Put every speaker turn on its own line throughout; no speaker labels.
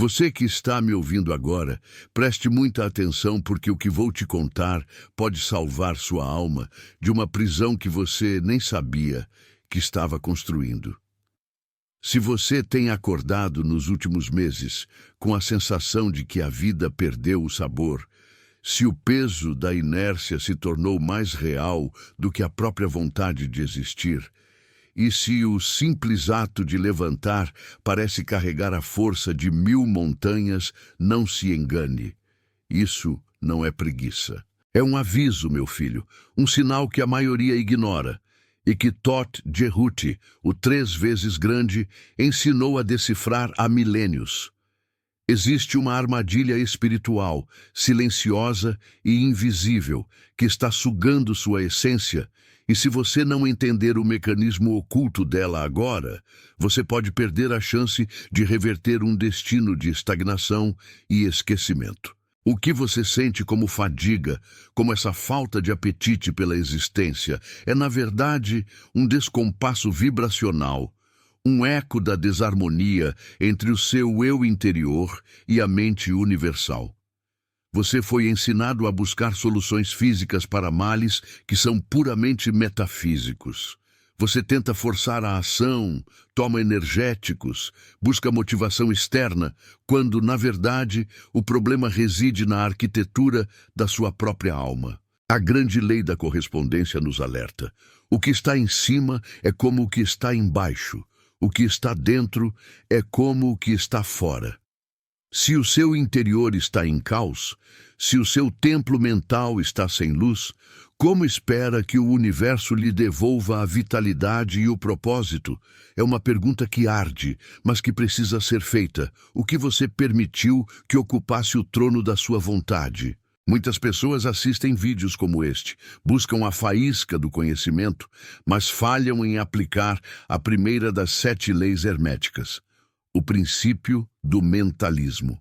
Você que está me ouvindo agora, preste muita atenção porque o que vou te contar pode salvar sua alma de uma prisão que você nem sabia que estava construindo. Se você tem acordado nos últimos meses com a sensação de que a vida perdeu o sabor, se o peso da inércia se tornou mais real do que a própria vontade de existir, e se o simples ato de levantar parece carregar a força de 1000 montanhas, não se engane. Isso não é preguiça. É um aviso, meu filho, um sinal que a maioria ignora, e que Todt Cehuti, o 3 vezes grande, ensinou a decifrar há milênios. Existe uma armadilha espiritual, silenciosa e invisível, que está sugando sua essência, e se você não entender o mecanismo oculto dela agora, você pode perder a chance de reverter um destino de estagnação e esquecimento. O que você sente como fadiga, como essa falta de apetite pela existência, é na verdade um descompasso vibracional, um eco da desarmonia entre o seu eu interior e a mente universal. Você foi ensinado a buscar soluções físicas para males que são puramente metafísicos. Você tenta forçar a ação, toma energéticos, busca motivação externa, quando, na verdade, o problema reside na arquitetura da sua própria alma. A grande lei da correspondência nos alerta. O que está em cima é como o que está embaixo. O que está dentro é como o que está fora. Se o seu interior está em caos, se o seu templo mental está sem luz, como espera que o universo lhe devolva a vitalidade e o propósito? É uma pergunta que arde, mas que precisa ser feita. O que você permitiu que ocupasse o trono da sua vontade? Muitas pessoas assistem vídeos como este, buscam a faísca do conhecimento, mas falham em aplicar a primeira das 7 leis herméticas, o princípio do mentalismo.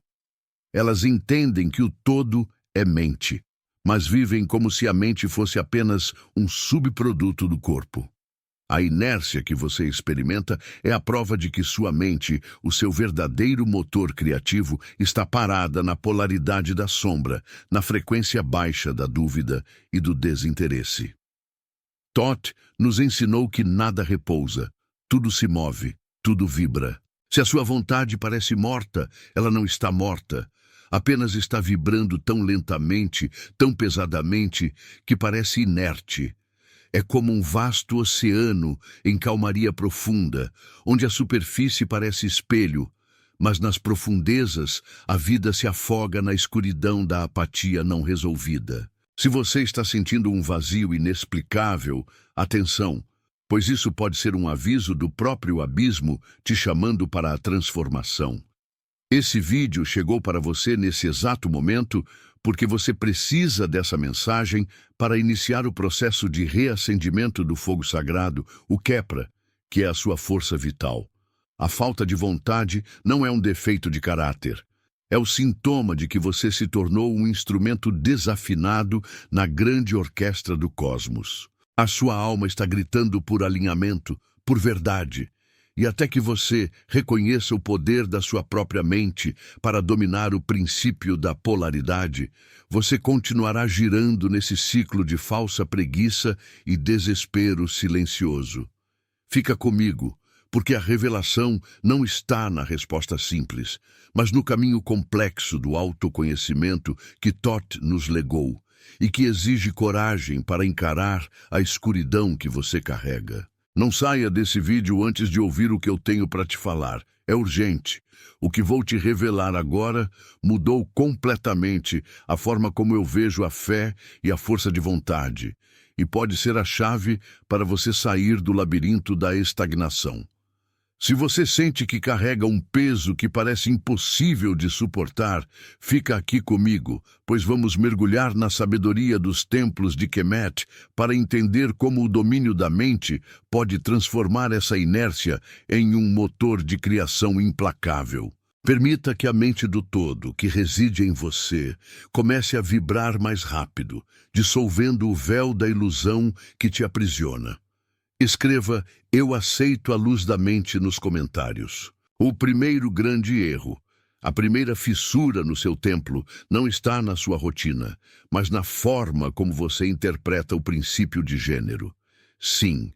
Elas entendem que o todo é mente, mas vivem como se a mente fosse apenas um subproduto do corpo. A inércia que você experimenta é a prova de que sua mente, o seu verdadeiro motor criativo, está parada na polaridade da sombra, na frequência baixa da dúvida e do desinteresse. Todt nos ensinou que nada repousa, tudo se move, tudo vibra. Se a sua vontade parece morta, ela não está morta. Apenas está vibrando tão lentamente, tão pesadamente, que parece inerte. É como um vasto oceano em calmaria profunda, onde a superfície parece espelho, mas nas profundezas a vida se afoga na escuridão da apatia não resolvida. Se você está sentindo um vazio inexplicável, atenção, pois isso pode ser um aviso do próprio abismo te chamando para a transformação. Esse vídeo chegou para você nesse exato momento porque você precisa dessa mensagem para iniciar o processo de reacendimento do fogo sagrado, o Kepra, que é a sua força vital. A falta de vontade não é um defeito de caráter. É o sintoma de que você se tornou um instrumento desafinado na grande orquestra do cosmos. A sua alma está gritando por alinhamento, por verdade. E até que você reconheça o poder da sua própria mente para dominar o princípio da polaridade, você continuará girando nesse ciclo de falsa preguiça e desespero silencioso. Fica comigo, porque a revelação não está na resposta simples, mas no caminho complexo do autoconhecimento que Todt nos legou e que exige coragem para encarar a escuridão que você carrega. Não saia desse vídeo antes de ouvir o que eu tenho para te falar. É urgente. O que vou te revelar agora mudou completamente a forma como eu vejo a fé e a força de vontade, e pode ser a chave para você sair do labirinto da estagnação. Se você sente que carrega um peso que parece impossível de suportar, fica aqui comigo, pois vamos mergulhar na sabedoria dos templos de Kemet para entender como o domínio da mente pode transformar essa inércia em um motor de criação implacável. Permita que a mente do todo, que reside em você, comece a vibrar mais rápido, dissolvendo o véu da ilusão que te aprisiona. Escreva "Eu aceito a luz da mente" nos comentários. O primeiro grande erro: A primeira fissura no seu templo não está na sua rotina, mas na forma como você interpreta o princípio de gênero. Sim,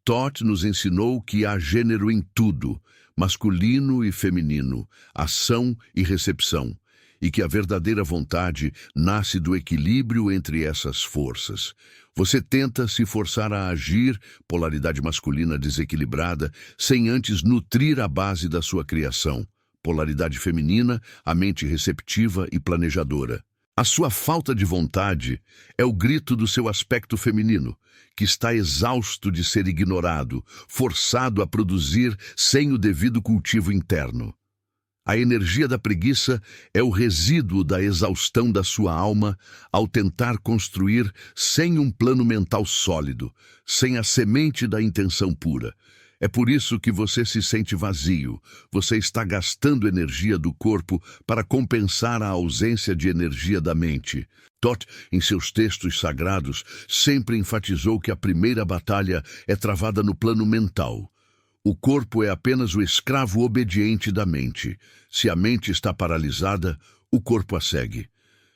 Todd nos ensinou que há gênero em tudo, masculino e feminino, ação e recepção, e que a verdadeira vontade nasce do equilíbrio entre essas forças. Você tenta se forçar a agir, polaridade masculina desequilibrada, sem antes nutrir a base da sua criação, polaridade feminina, a mente receptiva e planejadora. A sua falta de vontade é o grito do seu aspecto feminino, que está exausto de ser ignorado, forçado a produzir sem o devido cultivo interno. A energia da preguiça é o resíduo da exaustão da sua alma ao tentar construir sem um plano mental sólido, sem a semente da intenção pura. É por isso que você se sente vazio. Você está gastando energia do corpo para compensar a ausência de energia da mente. Todd, em seus textos sagrados, sempre enfatizou que a primeira batalha é travada no plano mental. O corpo é apenas o escravo obediente da mente. Se a mente está paralisada, o corpo a segue.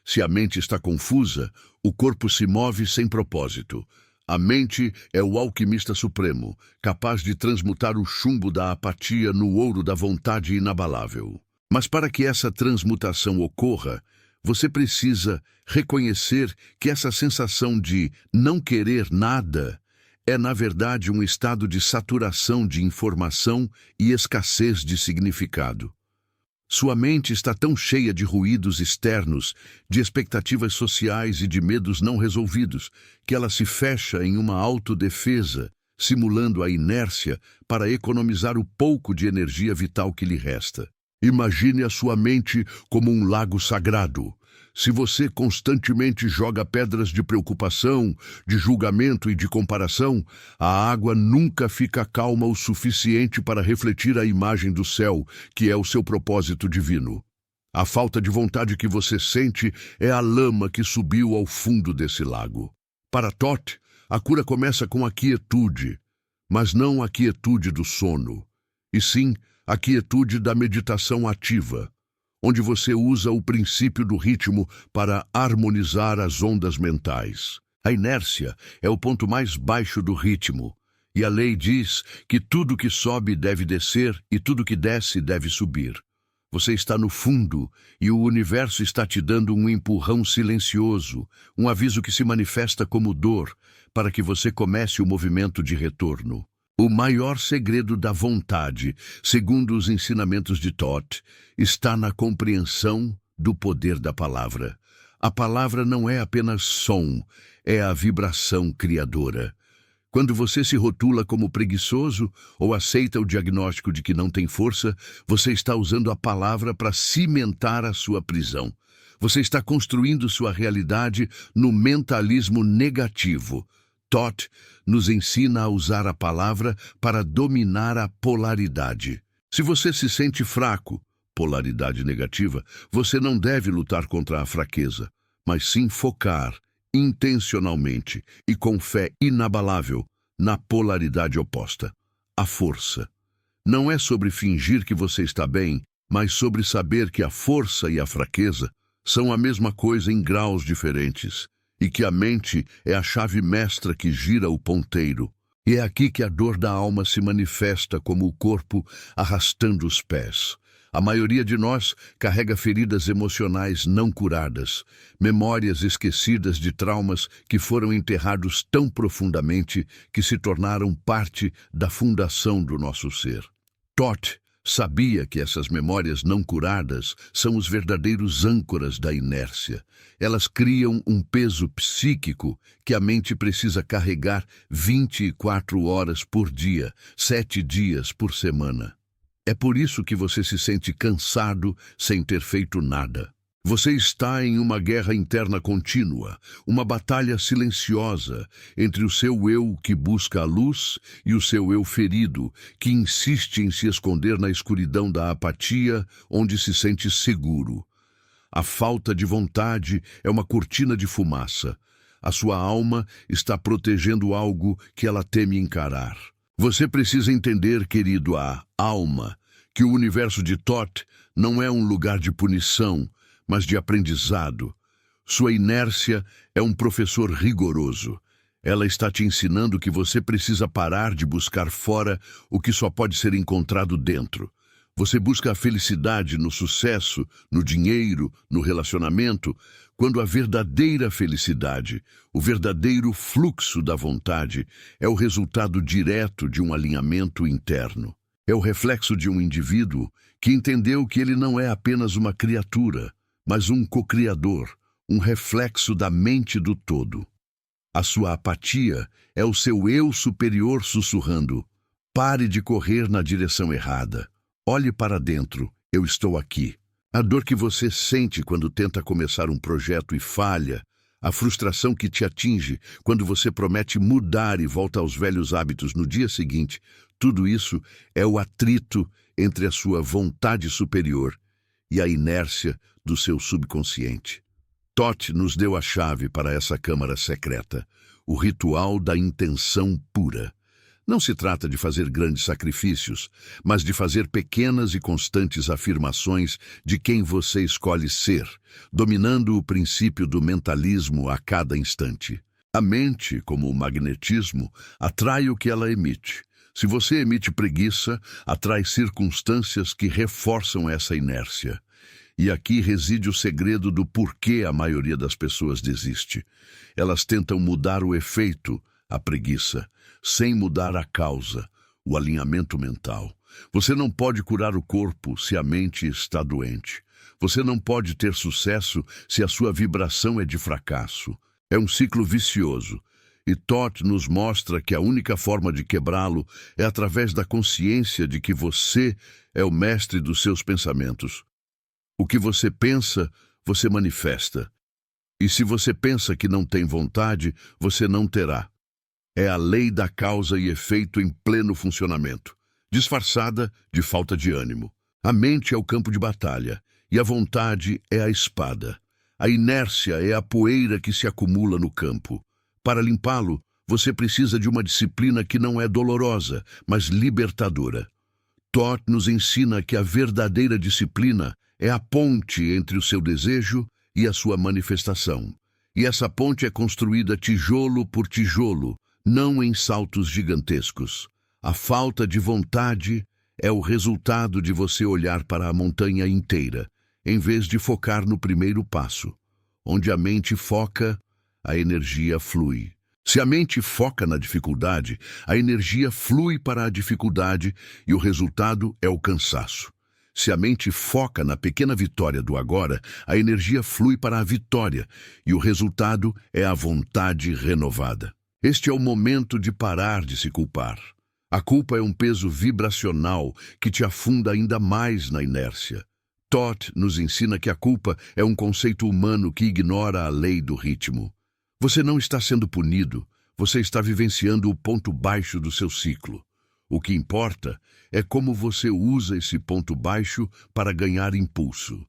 Se a mente está confusa, o corpo se move sem propósito. A mente é o alquimista supremo, capaz de transmutar o chumbo da apatia no ouro da vontade inabalável. Mas para que essa transmutação ocorra, você precisa reconhecer que essa sensação de não querer nada é, na verdade, um estado de saturação de informação e escassez de significado. Sua mente está tão cheia de ruídos externos, de expectativas sociais e de medos não resolvidos, que ela se fecha em uma autodefesa, simulando a inércia para economizar o pouco de energia vital que lhe resta. Imagine a sua mente como um lago sagrado. Se você constantemente joga pedras de preocupação, de julgamento e de comparação, a água nunca fica calma o suficiente para refletir a imagem do céu, que é o seu propósito divino. A falta de vontade que você sente é a lama que subiu ao fundo desse lago. Para Todd, a cura começa com a quietude, mas não a quietude do sono, e sim a quietude da meditação ativa, onde você usa o princípio do ritmo para harmonizar as ondas mentais. A inércia é o ponto mais baixo do ritmo, e a lei diz que tudo que sobe deve descer e tudo que desce deve subir. Você está no fundo e o universo está te dando um empurrão silencioso, um aviso que se manifesta como dor, para que você comece o movimento de retorno. O maior segredo da vontade, segundo os ensinamentos de Todd, está na compreensão do poder da palavra. A palavra não é apenas som, é a vibração criadora. Quando você se rotula como preguiçoso ou aceita o diagnóstico de que não tem força, você está usando a palavra para cimentar a sua prisão. Você está construindo sua realidade no mentalismo negativo. Todd nos ensina a usar a palavra para dominar a polaridade. Se você se sente fraco, polaridade negativa, você não deve lutar contra a fraqueza, mas sim focar intencionalmente e com fé inabalável na polaridade oposta, a força. Não é sobre fingir que você está bem, mas sobre saber que a força e a fraqueza são a mesma coisa em graus diferentes, e que a mente é a chave mestra que gira o ponteiro. E é aqui que a dor da alma se manifesta como o corpo arrastando os pés. A maioria de nós carrega feridas emocionais não curadas, memórias esquecidas de traumas que foram enterrados tão profundamente que se tornaram parte da fundação do nosso ser. Todd sabia que essas memórias não curadas são os verdadeiros âncoras da inércia. Elas criam um peso psíquico que a mente precisa carregar 24 horas por dia, 7 dias por semana. É por isso que você se sente cansado sem ter feito nada. Você está em uma guerra interna contínua, uma batalha silenciosa entre o seu eu que busca a luz e o seu eu ferido, que insiste em se esconder na escuridão da apatia, onde se sente seguro. A falta de vontade é uma cortina de fumaça. A sua alma está protegendo algo que ela teme encarar. Você precisa entender, querido, a alma, que o universo de Thoth não é um lugar de punição, mas de aprendizado. Sua inércia é um professor rigoroso. Ela está te ensinando que você precisa parar de buscar fora o que só pode ser encontrado dentro. Você busca a felicidade no sucesso, no dinheiro, no relacionamento, quando a verdadeira felicidade, o verdadeiro fluxo da vontade, é o resultado direto de um alinhamento interno. É o reflexo de um indivíduo que entendeu que ele não é apenas uma criatura, mas um co-criador, um reflexo da mente do todo. A sua apatia é o seu eu superior sussurrando: pare de correr na direção errada. Olhe para dentro, eu estou aqui. A dor que você sente quando tenta começar um projeto e falha, a frustração que te atinge quando você promete mudar e volta aos velhos hábitos no dia seguinte, tudo isso é o atrito entre a sua vontade superior e a inércia do seu subconsciente. Thoth nos deu a chave para essa câmara secreta, o ritual da intenção pura. Não se trata de fazer grandes sacrifícios, mas de fazer pequenas e constantes afirmações de quem você escolhe ser, dominando o princípio do mentalismo a cada instante. A mente, como o magnetismo, atrai o que ela emite. Se você emite preguiça, atrai circunstâncias que reforçam essa inércia. E aqui reside o segredo do porquê a maioria das pessoas desiste. Elas tentam mudar o efeito, a preguiça, sem mudar a causa, o alinhamento mental. Você não pode curar o corpo se a mente está doente. Você não pode ter sucesso se a sua vibração é de fracasso. É um ciclo vicioso. E Thoth nos mostra que a única forma de quebrá-lo é através da consciência de que você é o mestre dos seus pensamentos. O que você pensa, você manifesta. E se você pensa que não tem vontade, você não terá. É a lei da causa e efeito em pleno funcionamento, disfarçada de falta de ânimo. A mente é o campo de batalha, e a vontade é a espada. A inércia é a poeira que se acumula no campo. Para limpá-lo, você precisa de uma disciplina que não é dolorosa, mas libertadora. Thoth nos ensina que a verdadeira disciplina é a ponte entre o seu desejo e a sua manifestação. E essa ponte é construída tijolo por tijolo, não em saltos gigantescos. A falta de vontade é o resultado de você olhar para a montanha inteira, em vez de focar no primeiro passo. Onde a mente foca, a energia flui. Se a mente foca na dificuldade, a energia flui para a dificuldade e o resultado é o cansaço. Se a mente foca na pequena vitória do agora, a energia flui para a vitória e o resultado é a vontade renovada. Este é o momento de parar de se culpar. A culpa é um peso vibracional que te afunda ainda mais na inércia. Thoth nos ensina que a culpa é um conceito humano que ignora a lei do ritmo. Você não está sendo punido, você está vivenciando o ponto baixo do seu ciclo. O que importa é como você usa esse ponto baixo para ganhar impulso.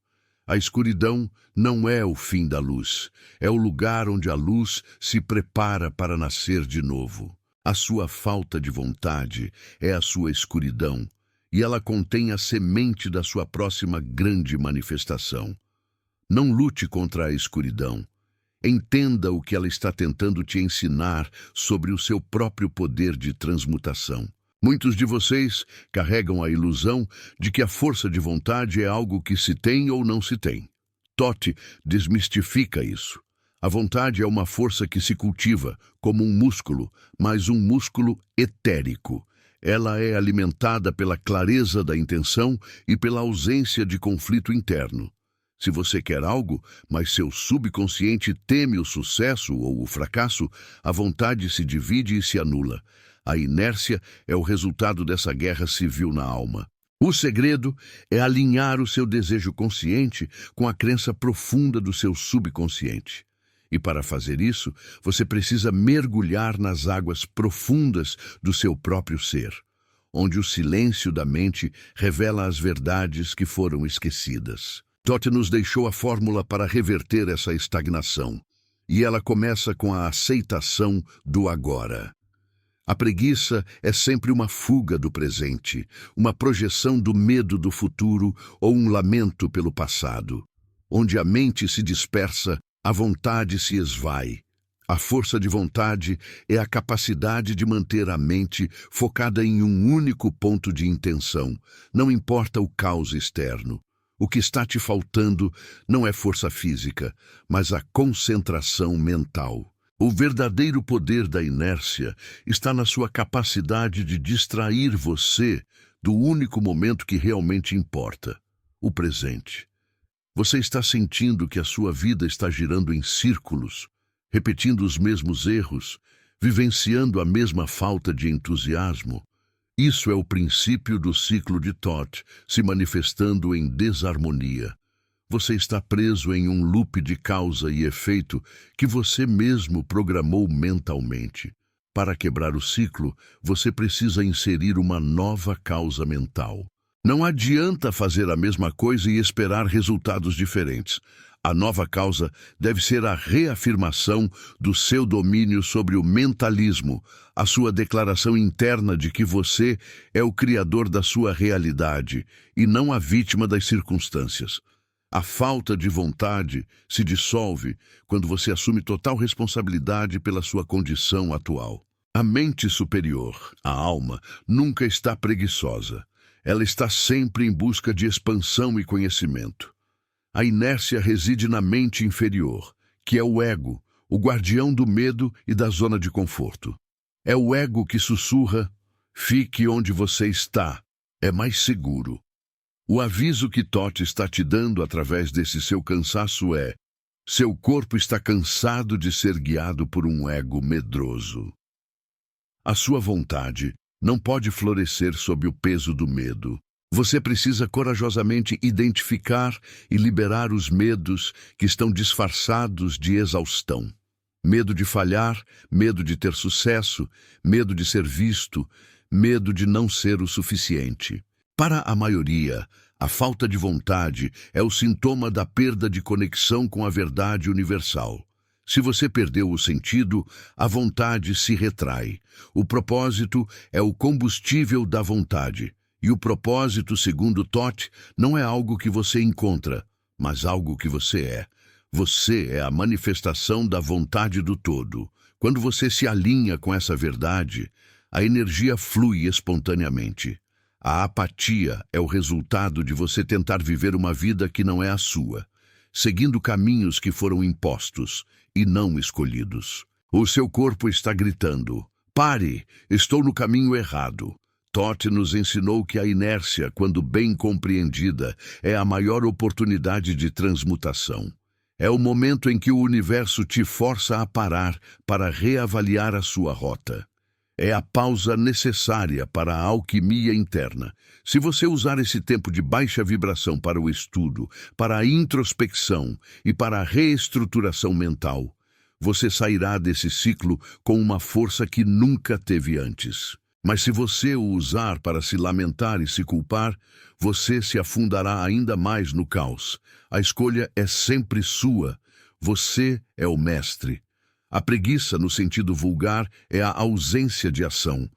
A escuridão não é o fim da luz, é o lugar onde a luz se prepara para nascer de novo. A sua falta de vontade é a sua escuridão, e ela contém a semente da sua próxima grande manifestação. Não lute contra a escuridão. Entenda o que ela está tentando te ensinar sobre o seu próprio poder de transmutação. Muitos de vocês carregam a ilusão de que a força de vontade é algo que se tem ou não se tem. Thoth desmistifica isso. A vontade é uma força que se cultiva, como um músculo, mas um músculo etérico. Ela é alimentada pela clareza da intenção e pela ausência de conflito interno. Se você quer algo, mas seu subconsciente teme o sucesso ou o fracasso, a vontade se divide e se anula. A inércia é o resultado dessa guerra civil na alma. O segredo é alinhar o seu desejo consciente com a crença profunda do seu subconsciente. E para fazer isso, você precisa mergulhar nas águas profundas do seu próprio ser, onde o silêncio da mente revela as verdades que foram esquecidas. Thoth nos deixou a fórmula para reverter essa estagnação, e ela começa com a aceitação do agora. A preguiça é sempre uma fuga do presente, uma projeção do medo do futuro ou um lamento pelo passado. Onde a mente se dispersa, a vontade se esvai. A força de vontade é a capacidade de manter a mente focada em um único ponto de intenção, não importa o caos externo. O que está te faltando não é força física, mas a concentração mental. O verdadeiro poder da inércia está na sua capacidade de distrair você do único momento que realmente importa, o presente. Você está sentindo que a sua vida está girando em círculos, repetindo os mesmos erros, vivenciando a mesma falta de entusiasmo? Isso é o princípio do ciclo de Thoth se manifestando em desarmonia. Você está preso em um loop de causa e efeito que você mesmo programou mentalmente. Para quebrar o ciclo, você precisa inserir uma nova causa mental. Não adianta fazer a mesma coisa e esperar resultados diferentes. A nova causa deve ser a reafirmação do seu domínio sobre o mentalismo, a sua declaração interna de que você é o criador da sua realidade e não a vítima das circunstâncias. A falta de vontade se dissolve quando você assume total responsabilidade pela sua condição atual. A mente superior, a alma, nunca está preguiçosa. Ela está sempre em busca de expansão e conhecimento. A inércia reside na mente inferior, que é o ego, o guardião do medo e da zona de conforto. É o ego que sussurra: fique onde você está, é mais seguro. O aviso que Thoth está te dando através desse seu cansaço é: seu corpo está cansado de ser guiado por um ego medroso. A sua vontade não pode florescer sob o peso do medo. Você precisa corajosamente identificar e liberar os medos que estão disfarçados de exaustão. Medo de falhar, medo de ter sucesso, medo de ser visto, medo de não ser o suficiente. Para a maioria, a falta de vontade é o sintoma da perda de conexão com a verdade universal. Se você perdeu o sentido, a vontade se retrai. O propósito é o combustível da vontade. E o propósito, segundo Thoth, não é algo que você encontra, mas algo que você é. Você é a manifestação da vontade do todo. Quando você se alinha com essa verdade, a energia flui espontaneamente. A apatia é o resultado de você tentar viver uma vida que não é a sua, seguindo caminhos que foram impostos e não escolhidos. O seu corpo está gritando: pare, estou no caminho errado. Thoth nos ensinou que a inércia, quando bem compreendida, é a maior oportunidade de transmutação. É o momento em que o universo te força a parar para reavaliar a sua rota. É a pausa necessária para a alquimia interna. Se você usar esse tempo de baixa vibração para o estudo, para a introspecção e para a reestruturação mental, você sairá desse ciclo com uma força que nunca teve antes. Mas se você o usar para se lamentar e se culpar, você se afundará ainda mais no caos. A escolha é sempre sua. Você é o mestre. A preguiça, no sentido vulgar, é a ausência de ação,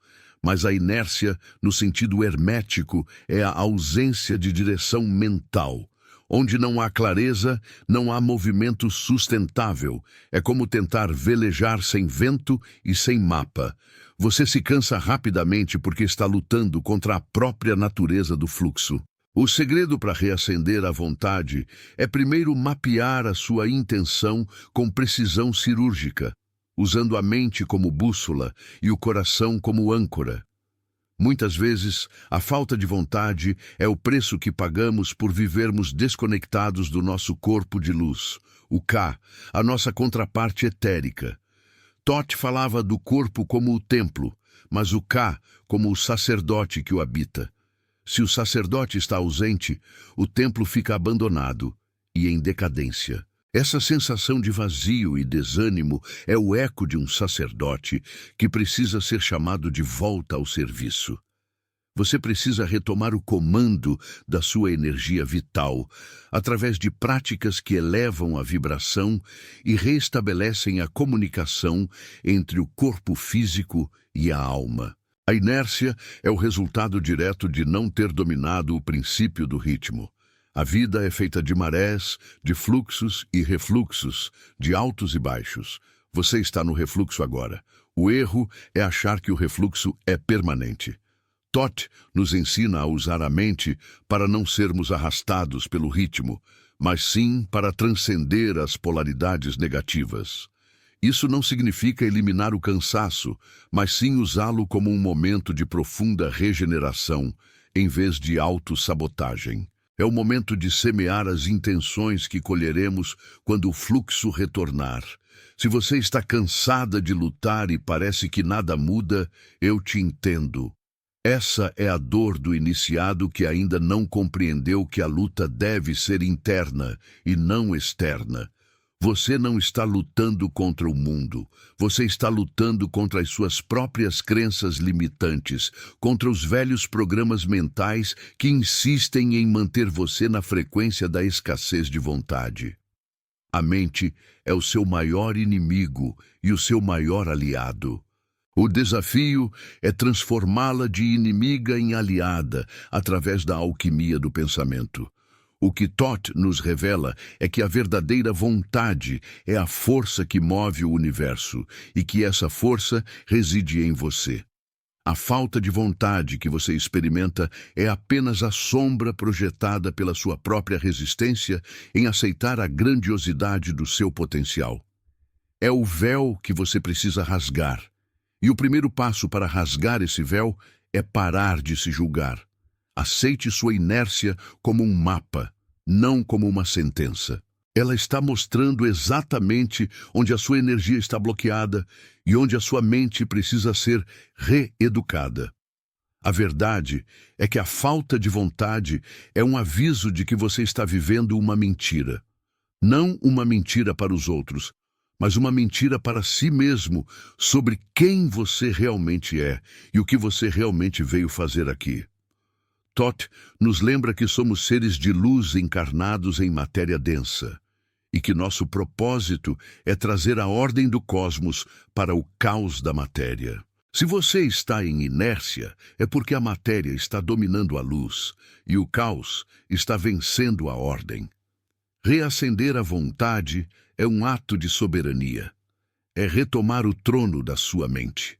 mas a inércia, no sentido hermético, é a ausência de direção mental. Onde não há clareza, não há movimento sustentável. É como tentar velejar sem vento e sem mapa. Você se cansa rapidamente porque está lutando contra a própria natureza do fluxo. O segredo para reacender a vontade é primeiro mapear a sua intenção com precisão cirúrgica, usando a mente como bússola e o coração como âncora. Muitas vezes, a falta de vontade é o preço que pagamos por vivermos desconectados do nosso corpo de luz, o Ka, a nossa contraparte etérica. Thoth falava do corpo como o templo, mas o Ka como o sacerdote que o habita. Se o sacerdote está ausente, o templo fica abandonado e em decadência. Essa sensação de vazio e desânimo é o eco de um sacerdote que precisa ser chamado de volta ao serviço. Você precisa retomar o comando da sua energia vital através de práticas que elevam a vibração e reestabelecem a comunicação entre o corpo físico e a alma. A inércia é o resultado direto de não ter dominado o princípio do ritmo. A vida é feita de marés, de fluxos e refluxos, de altos e baixos. Você está no refluxo agora. O erro é achar que o refluxo é permanente. Toth nos ensina a usar a mente para não sermos arrastados pelo ritmo, mas sim para transcender as polaridades negativas. Isso não significa eliminar o cansaço, mas sim usá-lo como um momento de profunda regeneração, em vez de autossabotagem. É o momento de semear as intenções que colheremos quando o fluxo retornar. Se você está cansada de lutar e parece que nada muda, eu te entendo. Essa é a dor do iniciado que ainda não compreendeu que a luta deve ser interna e não externa. Você não está lutando contra o mundo. Você está lutando contra as suas próprias crenças limitantes, contra os velhos programas mentais que insistem em manter você na frequência da escassez de vontade. A mente é o seu maior inimigo e o seu maior aliado. O desafio é transformá-la de inimiga em aliada através da alquimia do pensamento. O que Toth nos revela é que a verdadeira vontade é a força que move o universo e que essa força reside em você. A falta de vontade que você experimenta é apenas a sombra projetada pela sua própria resistência em aceitar a grandiosidade do seu potencial. É o véu que você precisa rasgar. E o primeiro passo para rasgar esse véu é parar de se julgar. Aceite sua inércia como um mapa, não como uma sentença. Ela está mostrando exatamente onde a sua energia está bloqueada e onde a sua mente precisa ser reeducada. A verdade é que a falta de vontade é um aviso de que você está vivendo uma mentira. Não uma mentira para os outros, mas uma mentira para si mesmo sobre quem você realmente é e o que você realmente veio fazer aqui. Toth nos lembra que somos seres de luz encarnados em matéria densa e que nosso propósito é trazer a ordem do cosmos para o caos da matéria. Se você está em inércia, é porque a matéria está dominando a luz e o caos está vencendo a ordem. Reacender a vontade é um ato de soberania. É retomar o trono da sua mente.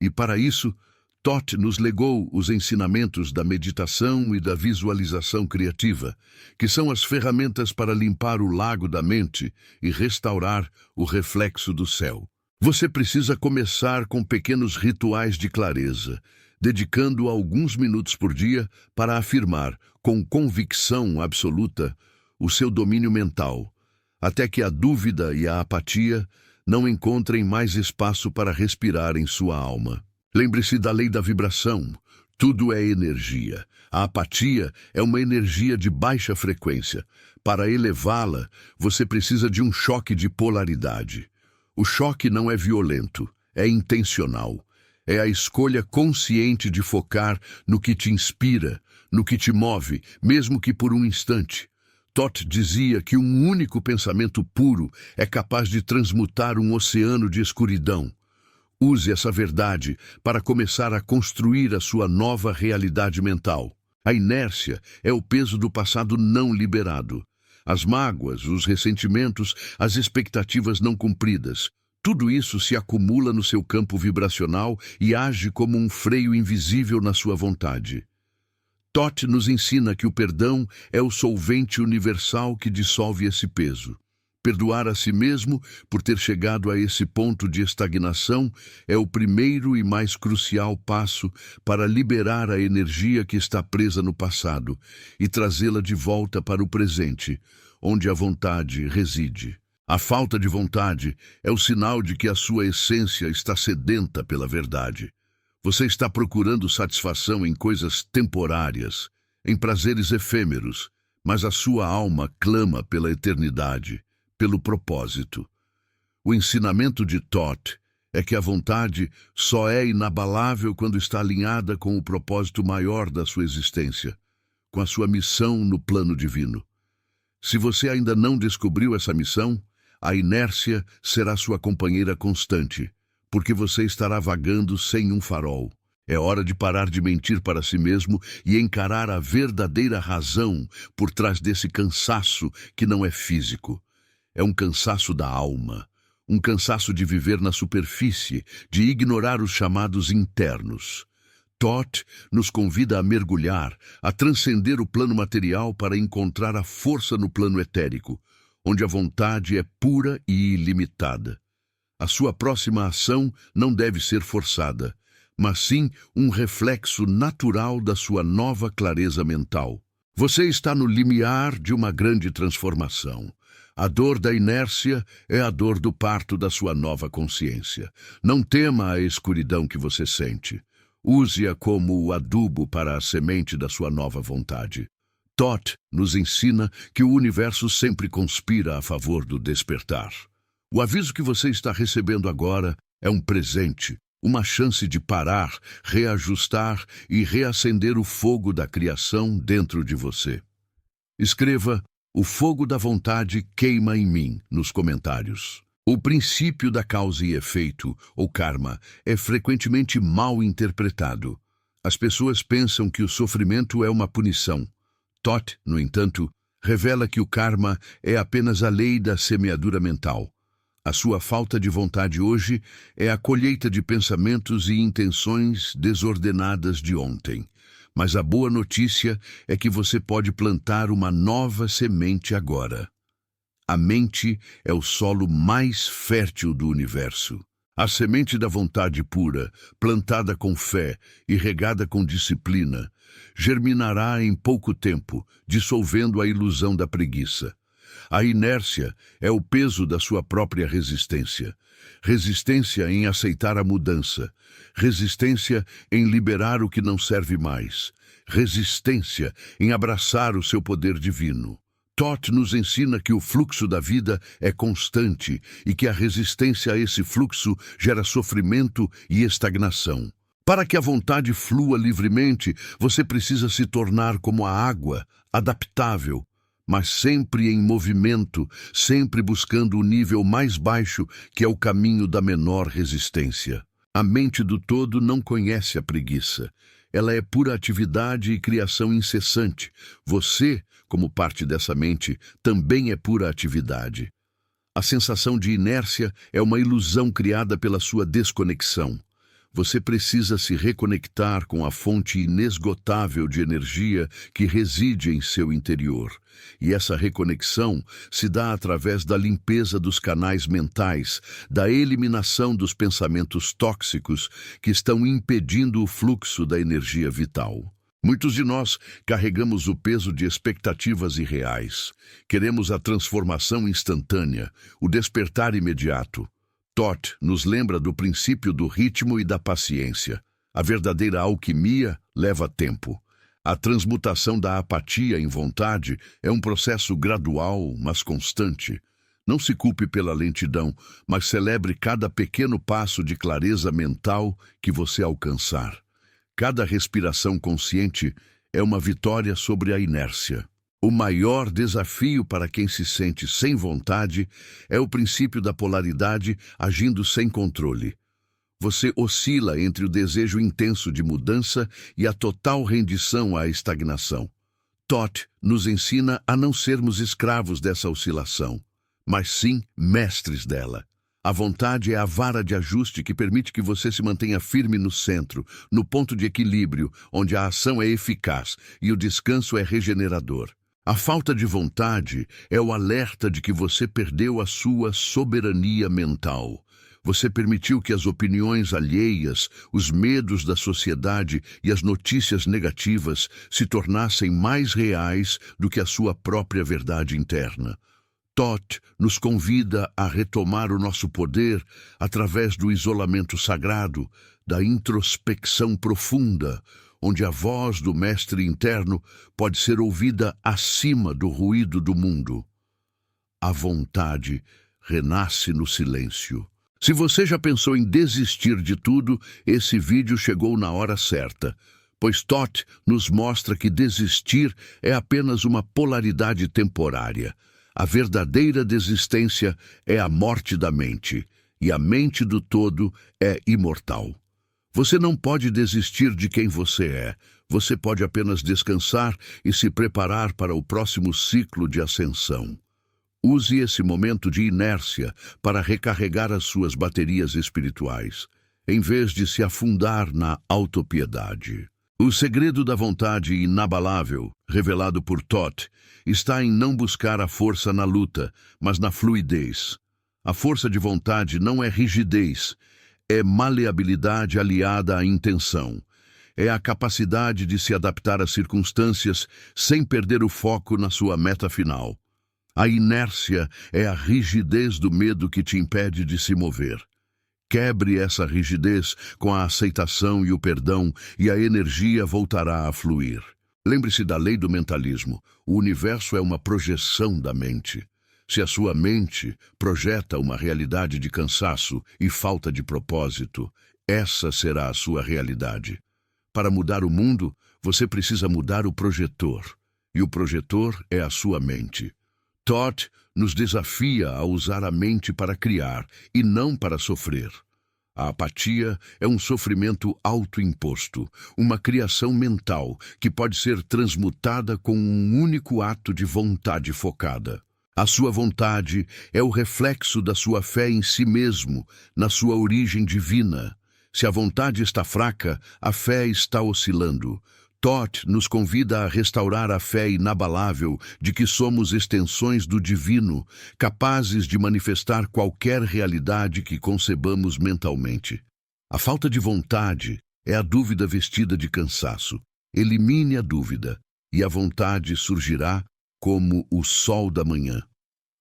E para isso, Toth nos legou os ensinamentos da meditação e da visualização criativa, que são as ferramentas para limpar o lago da mente e restaurar o reflexo do céu. Você precisa começar com pequenos rituais de clareza, dedicando alguns minutos por dia para afirmar, com convicção absoluta, o seu domínio mental, até que a dúvida e a apatia não encontrem mais espaço para respirar em sua alma. Lembre-se da lei da vibração. Tudo é energia. A apatia é uma energia de baixa frequência. Para elevá-la, você precisa de um choque de polaridade. O choque não é violento, é intencional. É a escolha consciente de focar no que te inspira, no que te move, mesmo que por um instante. Toth dizia que um único pensamento puro é capaz de transmutar um oceano de escuridão. Use essa verdade para começar a construir a sua nova realidade mental. A inércia é o peso do passado não liberado. As mágoas, os ressentimentos, as expectativas não cumpridas. Tudo isso se acumula no seu campo vibracional e age como um freio invisível na sua vontade. Toth nos ensina que o perdão é o solvente universal que dissolve esse peso. Perdoar a si mesmo por ter chegado a esse ponto de estagnação é o primeiro e mais crucial passo para liberar a energia que está presa no passado e trazê-la de volta para o presente, onde a vontade reside. A falta de vontade é o sinal de que a sua essência está sedenta pela verdade. Você está procurando satisfação em coisas temporárias, em prazeres efêmeros, mas a sua alma clama pela eternidade, pelo propósito. O ensinamento de Toth é que a vontade só é inabalável quando está alinhada com o propósito maior da sua existência, com a sua missão no plano divino. Se você ainda não descobriu essa missão, a inércia será sua companheira constante, porque você estará vagando sem um farol. É hora de parar de mentir para si mesmo e encarar a verdadeira razão por trás desse cansaço que não é físico. É um cansaço da alma, um cansaço de viver na superfície, de ignorar os chamados internos. Thoth nos convida a mergulhar, a transcender o plano material para encontrar a força no plano etérico, onde a vontade é pura e ilimitada. A sua próxima ação não deve ser forçada, mas sim um reflexo natural da sua nova clareza mental. Você está no limiar de uma grande transformação. A dor da inércia é a dor do parto da sua nova consciência. Não tema a escuridão que você sente. Use-a como o adubo para a semente da sua nova vontade. Thoth nos ensina que o universo sempre conspira a favor do despertar. O aviso que você está recebendo agora é um presente, uma chance de parar, reajustar e reacender o fogo da criação dentro de você. Escreva: "O fogo da vontade queima em mim" nos comentários. O princípio da causa e efeito, ou karma, é frequentemente mal interpretado. As pessoas pensam que o sofrimento é uma punição. Thoth, no entanto, revela que o karma é apenas a lei da semeadura mental. A sua falta de vontade hoje é a colheita de pensamentos e intenções desordenadas de ontem. Mas a boa notícia é que você pode plantar uma nova semente agora. A mente é o solo mais fértil do universo. A semente da vontade pura, plantada com fé e regada com disciplina, germinará em pouco tempo, dissolvendo a ilusão da preguiça. A inércia é o peso da sua própria resistência. Resistência em aceitar a mudança. Resistência em liberar o que não serve mais. Resistência em abraçar o seu poder divino. Thoth nos ensina que o fluxo da vida é constante e que a resistência a esse fluxo gera sofrimento e estagnação. Para que a vontade flua livremente, você precisa se tornar como a água, adaptável, mas sempre em movimento, sempre buscando o nível mais baixo, que é o caminho da menor resistência. A mente do todo não conhece a preguiça. Ela é pura atividade e criação incessante. Você, como parte dessa mente, também é pura atividade. A sensação de inércia é uma ilusão criada pela sua desconexão. Você precisa se reconectar com a fonte inesgotável de energia que reside em seu interior. E essa reconexão se dá através da limpeza dos canais mentais, da eliminação dos pensamentos tóxicos que estão impedindo o fluxo da energia vital. Muitos de nós carregamos o peso de expectativas irreais. Queremos a transformação instantânea, o despertar imediato. Thoth nos lembra do princípio do ritmo e da paciência. A verdadeira alquimia leva tempo. A transmutação da apatia em vontade é um processo gradual, mas constante. Não se culpe pela lentidão, mas celebre cada pequeno passo de clareza mental que você alcançar. Cada respiração consciente é uma vitória sobre a inércia. O maior desafio para quem se sente sem vontade é o princípio da polaridade agindo sem controle. Você oscila entre o desejo intenso de mudança e a total rendição à estagnação. Thoth nos ensina a não sermos escravos dessa oscilação, mas sim mestres dela. A vontade é a vara de ajuste que permite que você se mantenha firme no centro, no ponto de equilíbrio, onde a ação é eficaz e o descanso é regenerador. A falta de vontade é o alerta de que você perdeu a sua soberania mental. Você permitiu que as opiniões alheias, os medos da sociedade e as notícias negativas se tornassem mais reais do que a sua própria verdade interna. Thoth nos convida a retomar o nosso poder através do isolamento sagrado, da introspecção profunda, onde a voz do mestre interno pode ser ouvida acima do ruído do mundo. A vontade renasce no silêncio. Se você já pensou em desistir de tudo, esse vídeo chegou na hora certa, pois Toth nos mostra que desistir é apenas uma polaridade temporária. A verdadeira desistência é a morte da mente, e a mente do todo é imortal. Você não pode desistir de quem você é. Você pode apenas descansar e se preparar para o próximo ciclo de ascensão. Use esse momento de inércia para recarregar as suas baterias espirituais, em vez de se afundar na autopiedade. O segredo da vontade inabalável, revelado por Toth, está em não buscar a força na luta, mas na fluidez. A força de vontade não é rigidez, é maleabilidade aliada à intenção. É a capacidade de se adaptar às circunstâncias sem perder o foco na sua meta final. A inércia é a rigidez do medo que te impede de se mover. Quebre essa rigidez com a aceitação e o perdão, e a energia voltará a fluir. Lembre-se da lei do mentalismo. O universo é uma projeção da mente. Se a sua mente projeta uma realidade de cansaço e falta de propósito, essa será a sua realidade. Para mudar o mundo, você precisa mudar o projetor. E o projetor é a sua mente. Toth nos desafia a usar a mente para criar e não para sofrer. A apatia é um sofrimento autoimposto, uma criação mental que pode ser transmutada com um único ato de vontade focada. A sua vontade é o reflexo da sua fé em si mesmo, na sua origem divina. Se a vontade está fraca, a fé está oscilando. Toth nos convida a restaurar a fé inabalável de que somos extensões do divino, capazes de manifestar qualquer realidade que concebamos mentalmente. A falta de vontade é a dúvida vestida de cansaço. Elimine a dúvida, e a vontade surgirá como o sol da manhã.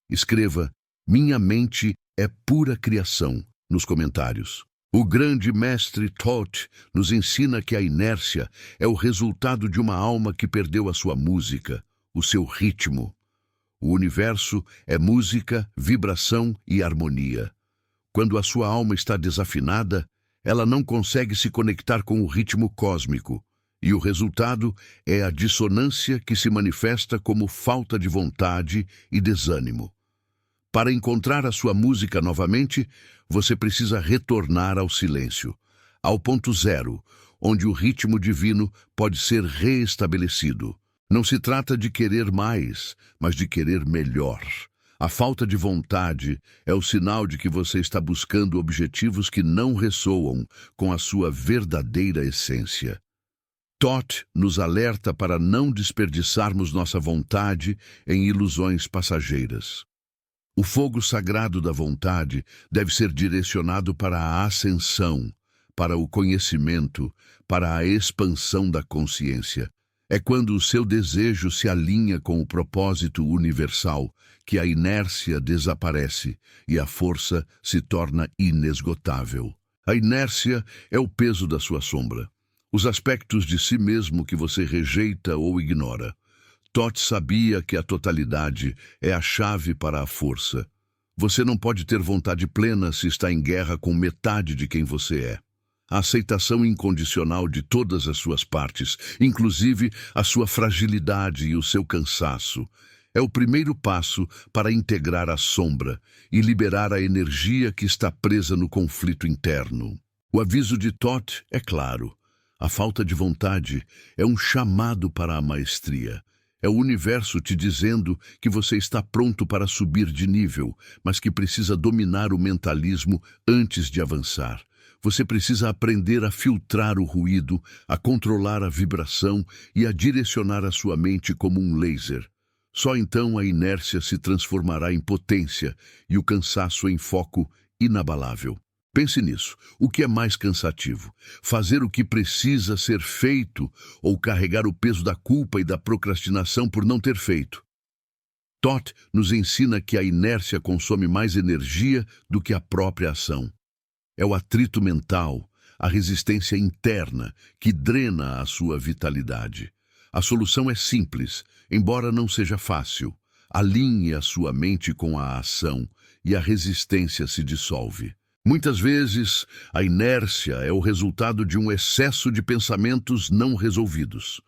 Escreva: "Minha mente é pura criação" nos comentários. O grande mestre Toth nos ensina que a inércia é o resultado de uma alma que perdeu a sua música, o seu ritmo. O universo é música, vibração e harmonia. Quando a sua alma está desafinada, ela não consegue se conectar com o ritmo cósmico, e o resultado é a dissonância que se manifesta como falta de vontade e desânimo. Para encontrar a sua música novamente, você precisa retornar ao silêncio, ao ponto zero, onde o ritmo divino pode ser reestabelecido. Não se trata de querer mais, mas de querer melhor. A falta de vontade é o sinal de que você está buscando objetivos que não ressoam com a sua verdadeira essência. Toth nos alerta para não desperdiçarmos nossa vontade em ilusões passageiras. O fogo sagrado da vontade deve ser direcionado para a ascensão, para o conhecimento, para a expansão da consciência. É quando o seu desejo se alinha com o propósito universal que a inércia desaparece e a força se torna inesgotável. A inércia é o peso da sua sombra, os aspectos de si mesmo que você rejeita ou ignora. Toth sabia que a totalidade é a chave para a força. Você não pode ter vontade plena se está em guerra com metade de quem você é. A aceitação incondicional de todas as suas partes, inclusive a sua fragilidade e o seu cansaço, é o primeiro passo para integrar a sombra e liberar a energia que está presa no conflito interno. O aviso de Toth é claro. A falta de vontade é um chamado para a maestria. É o universo te dizendo que você está pronto para subir de nível, mas que precisa dominar o mentalismo antes de avançar. Você precisa aprender a filtrar o ruído, a controlar a vibração e a direcionar a sua mente como um laser. Só então a inércia se transformará em potência e o cansaço em foco inabalável. Pense nisso. O que é mais cansativo? Fazer o que precisa ser feito ou carregar o peso da culpa e da procrastinação por não ter feito? Toth nos ensina que a inércia consome mais energia do que a própria ação. É o atrito mental, a resistência interna, que drena a sua vitalidade. A solução é simples, embora não seja fácil. Alinhe a sua mente com a ação e a resistência se dissolve. Muitas vezes, a inércia é o resultado de um excesso de pensamentos não resolvidos.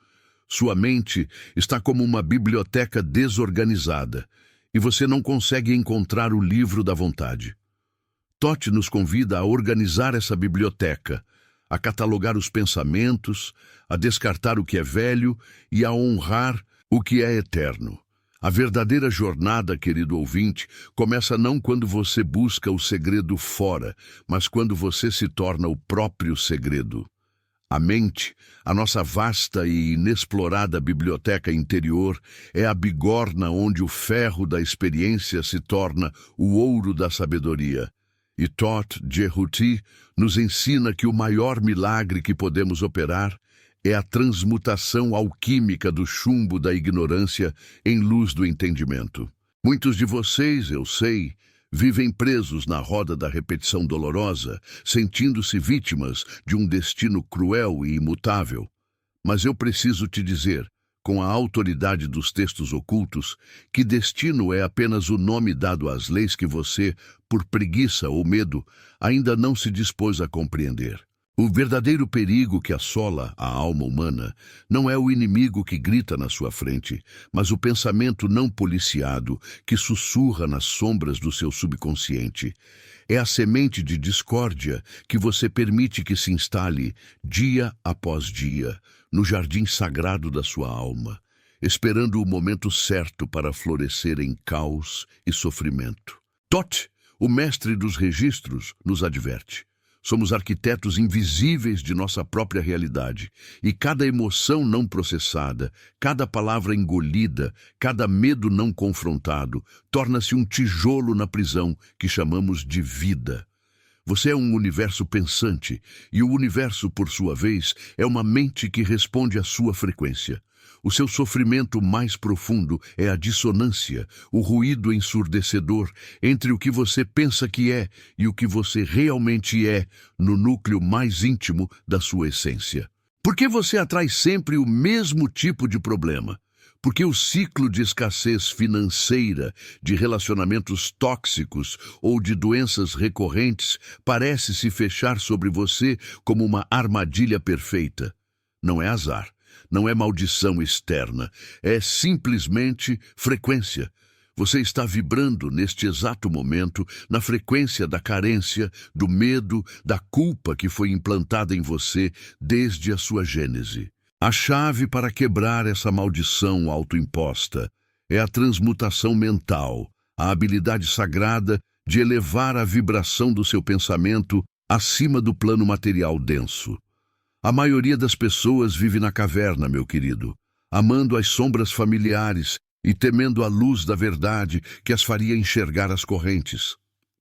Sua mente está como uma biblioteca desorganizada e você não consegue encontrar o livro da vontade. Totti nos convida a organizar essa biblioteca, a catalogar os pensamentos, a descartar o que é velho e a honrar o que é eterno. A verdadeira jornada, querido ouvinte, começa não quando você busca o segredo fora, mas quando você se torna o próprio segredo. A mente, a nossa vasta e inexplorada biblioteca interior, é a bigorna onde o ferro da experiência se torna o ouro da sabedoria. E Todd Ceruti nos ensina que o maior milagre que podemos operar é a transmutação alquímica do chumbo da ignorância em luz do entendimento. Muitos de vocês, eu sei, vivem presos na roda da repetição dolorosa, sentindo-se vítimas de um destino cruel e imutável. Mas eu preciso te dizer, com a autoridade dos textos ocultos, que destino é apenas o nome dado às leis que você, por preguiça ou medo, ainda não se dispôs a compreender. O verdadeiro perigo que assola a alma humana não é o inimigo que grita na sua frente, mas o pensamento não policiado que sussurra nas sombras do seu subconsciente. É a semente de discórdia que você permite que se instale, dia após dia, no jardim sagrado da sua alma, esperando o momento certo para florescer em caos e sofrimento. Totti, o mestre dos registros, nos adverte. Somos arquitetos invisíveis de nossa própria realidade, e cada emoção não processada, cada palavra engolida, cada medo não confrontado, torna-se um tijolo na prisão que chamamos de vida. Você é um universo pensante, e o universo, por sua vez, é uma mente que responde à sua frequência. O seu sofrimento mais profundo é a dissonância, o ruído ensurdecedor entre o que você pensa que é e o que você realmente é no núcleo mais íntimo da sua essência. Por que você atrai sempre o mesmo tipo de problema? Porque o ciclo de escassez financeira, de relacionamentos tóxicos ou de doenças recorrentes parece se fechar sobre você como uma armadilha perfeita. Não é azar. Não é maldição externa, é simplesmente frequência. Você está vibrando neste exato momento na frequência da carência, do medo, da culpa que foi implantada em você desde a sua gênese. A chave para quebrar essa maldição autoimposta é a transmutação mental, a habilidade sagrada de elevar a vibração do seu pensamento acima do plano material denso. A maioria das pessoas vive na caverna, meu querido, amando as sombras familiares e temendo a luz da verdade que as faria enxergar as correntes.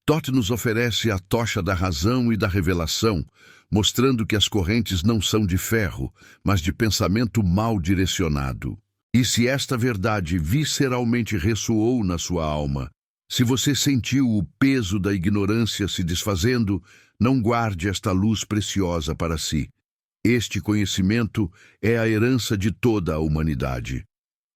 Totti nos oferece a tocha da razão e da revelação, mostrando que as correntes não são de ferro, mas de pensamento mal direcionado. E se esta verdade visceralmente ressoou na sua alma, se você sentiu o peso da ignorância se desfazendo, não guarde esta luz preciosa para si. Este conhecimento é a herança de toda a humanidade.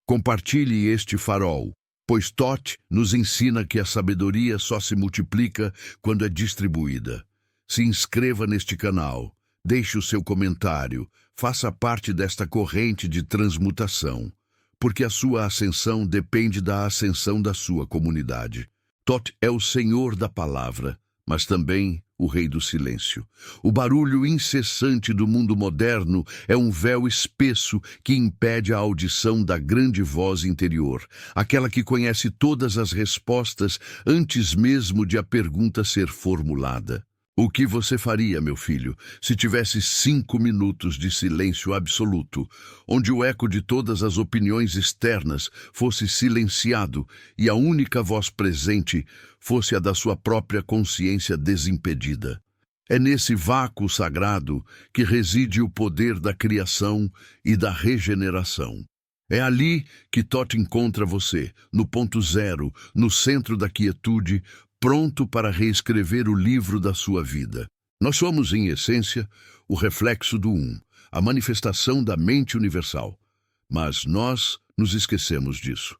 Compartilhe este farol, pois Totti nos ensina que a sabedoria só se multiplica quando é distribuída. Se inscreva neste canal, deixe o seu comentário, faça parte desta corrente de transmutação, porque a sua ascensão depende da ascensão da sua comunidade. Totti é o Senhor da palavra, mas também o Rei do Silêncio. O barulho incessante do mundo moderno é um véu espesso que impede a audição da grande voz interior, aquela que conhece todas as respostas antes mesmo de a pergunta ser formulada. O que você faria, meu filho, se tivesse 5 minutos de silêncio absoluto, onde o eco de todas as opiniões externas fosse silenciado e a única voz presente fosse a da sua própria consciência desimpedida? É nesse vácuo sagrado que reside o poder da criação e da regeneração. É ali que Totti encontra você, no ponto zero, no centro da quietude, pronto para reescrever o livro da sua vida. Nós somos, em essência, o reflexo do a manifestação da mente universal. Mas nós nos esquecemos disso.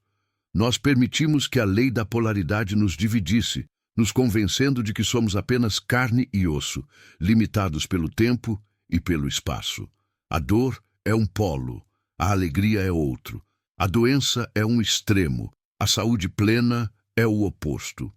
Nós permitimos que a lei da polaridade nos dividisse, nos convencendo de que somos apenas carne e osso, limitados pelo tempo e pelo espaço. A dor é um polo, a alegria é outro, a doença é um extremo, a saúde plena é o oposto.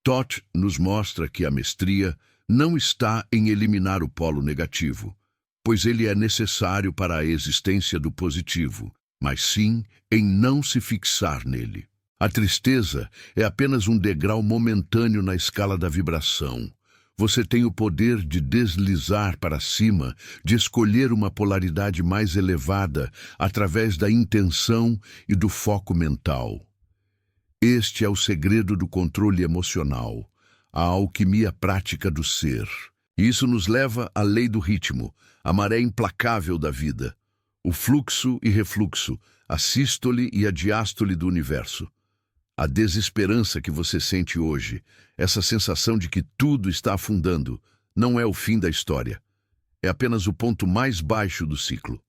Toth nos mostra que a mestria não está em eliminar o polo negativo, pois ele é necessário para a existência do positivo, mas sim em não se fixar nele. A tristeza é apenas um degrau momentâneo na escala da vibração. Você tem o poder de deslizar para cima, de escolher uma polaridade mais elevada através da intenção e do foco mental. Este é o segredo do controle emocional, a alquimia prática do ser. Isso nos leva à lei do ritmo, a maré implacável da vida, o fluxo e refluxo, a sístole e a diástole do universo. A desesperança que você sente hoje, essa sensação de que tudo está afundando, não é o fim da história. É apenas o ponto mais baixo do ciclo.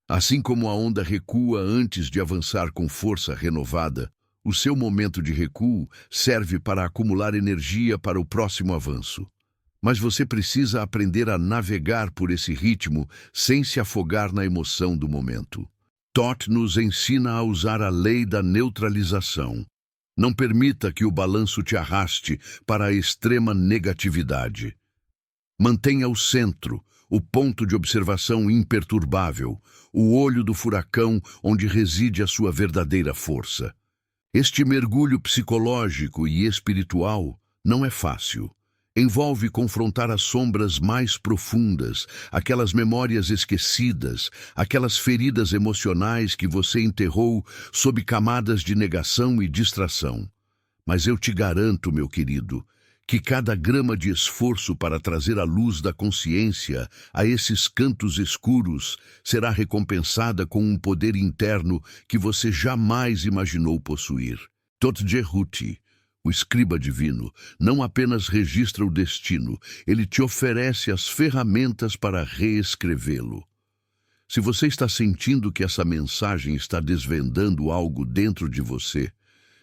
Assim como a onda recua antes de avançar com força renovada, o seu momento de recuo serve para acumular energia para o próximo avanço. Mas você precisa aprender a navegar por esse ritmo sem se afogar na emoção do momento. Toth nos ensina a usar a lei da neutralização. Não permita que o balanço te arraste para a extrema negatividade. Mantenha o centro, o ponto de observação imperturbável, o olho do furacão onde reside a sua verdadeira força. Este mergulho psicológico e espiritual não é fácil. Envolve confrontar as sombras mais profundas, aquelas memórias esquecidas, aquelas feridas emocionais que você enterrou sob camadas de negação e distração. Mas eu te garanto, meu querido, que cada grama de esforço para trazer a luz da consciência a esses cantos escuros será recompensada com um poder interno que você jamais imaginou possuir. Toth Jehuti, o escriba divino, não apenas registra o destino, ele te oferece as ferramentas para reescrevê-lo. Se você está sentindo que essa mensagem está desvendando algo dentro de você,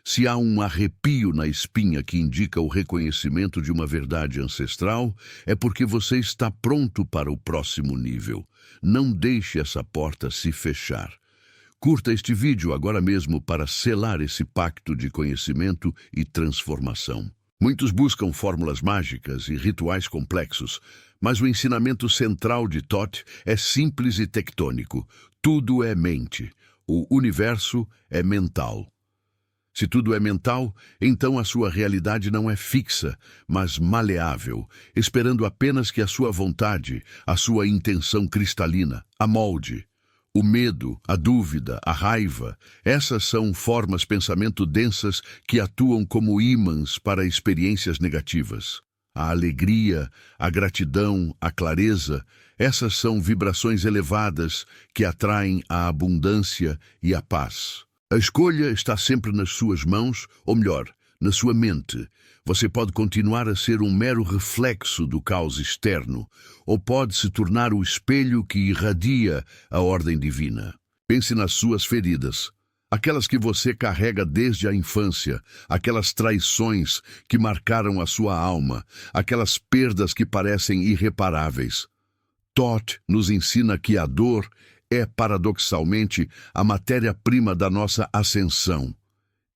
se há um arrepio na espinha que indica o reconhecimento de uma verdade ancestral, é porque você está pronto para o próximo nível. Não deixe essa porta se fechar. Curta este vídeo agora mesmo para selar esse pacto de conhecimento e transformação. Muitos buscam fórmulas mágicas e rituais complexos, mas o ensinamento central de Toth é simples e tectônico. Tudo é mente. O universo é mental. Se tudo é mental, então a sua realidade não é fixa, mas maleável, esperando apenas que a sua vontade, a sua intenção cristalina, a molde. O medo, a dúvida, a raiva, essas são formas pensamento densas que atuam como ímãs para experiências negativas. A alegria, a gratidão, a clareza, essas são vibrações elevadas que atraem a abundância e a paz. A escolha está sempre nas suas mãos, ou melhor, na sua mente. Você pode continuar a ser um mero reflexo do caos externo, ou pode se tornar o espelho que irradia a ordem divina. Pense nas suas feridas, aquelas que você carrega desde a infância, aquelas traições que marcaram a sua alma, aquelas perdas que parecem irreparáveis. Toth nos ensina que a dor é, paradoxalmente, a matéria-prima da nossa ascensão.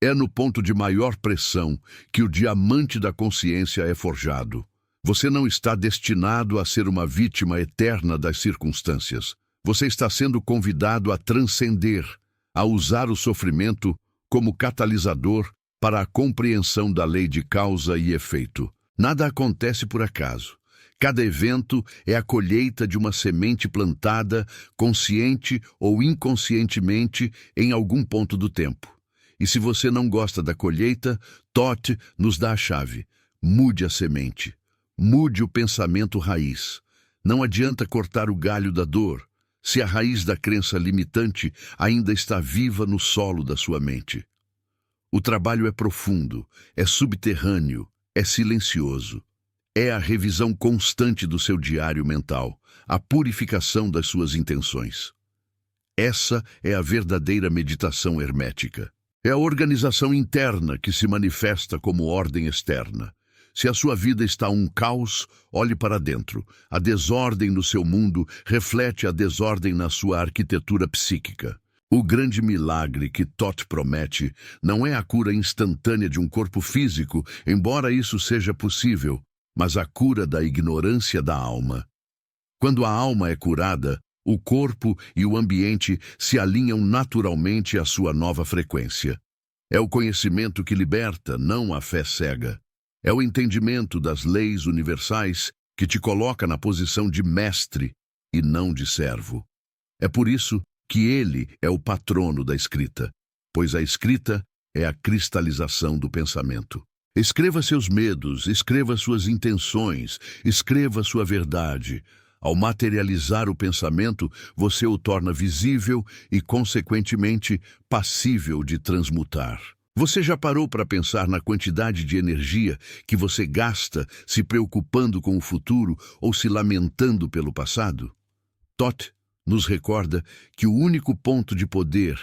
É no ponto de maior pressão que o diamante da consciência é forjado. Você não está destinado a ser uma vítima eterna das circunstâncias. Você está sendo convidado a transcender, a usar o sofrimento como catalisador para a compreensão da lei de causa e efeito. Nada acontece por acaso. Cada evento é a colheita de uma semente plantada, consciente ou inconscientemente, em algum ponto do tempo. E se você não gosta da colheita, Toth nos dá a chave. Mude a semente. Mude o pensamento raiz. Não adianta cortar o galho da dor, se a raiz da crença limitante ainda está viva no solo da sua mente. O trabalho é profundo, é subterrâneo, é silencioso. É a revisão constante do seu diário mental, a purificação das suas intenções. Essa é a verdadeira meditação hermética. É a organização interna que se manifesta como ordem externa. Se a sua vida está um caos, olhe para dentro. A desordem no seu mundo reflete a desordem na sua arquitetura psíquica. O grande milagre que Thoth promete não é a cura instantânea de um corpo físico, embora isso seja possível, mas a cura da ignorância da alma. Quando a alma é curada, o corpo e o ambiente se alinham naturalmente à sua nova frequência. É o conhecimento que liberta, não a fé cega. É o entendimento das leis universais que te coloca na posição de mestre e não de servo. É por isso que ele é o patrono da escrita, pois a escrita é a cristalização do pensamento. Escreva seus medos, escreva suas intenções, escreva sua verdade. Ao materializar o pensamento, você o torna visível e, consequentemente, passível de transmutar. Você já parou para pensar na quantidade de energia que você gasta se preocupando com o futuro ou se lamentando pelo passado? Thoth nos recorda que o único ponto de poder,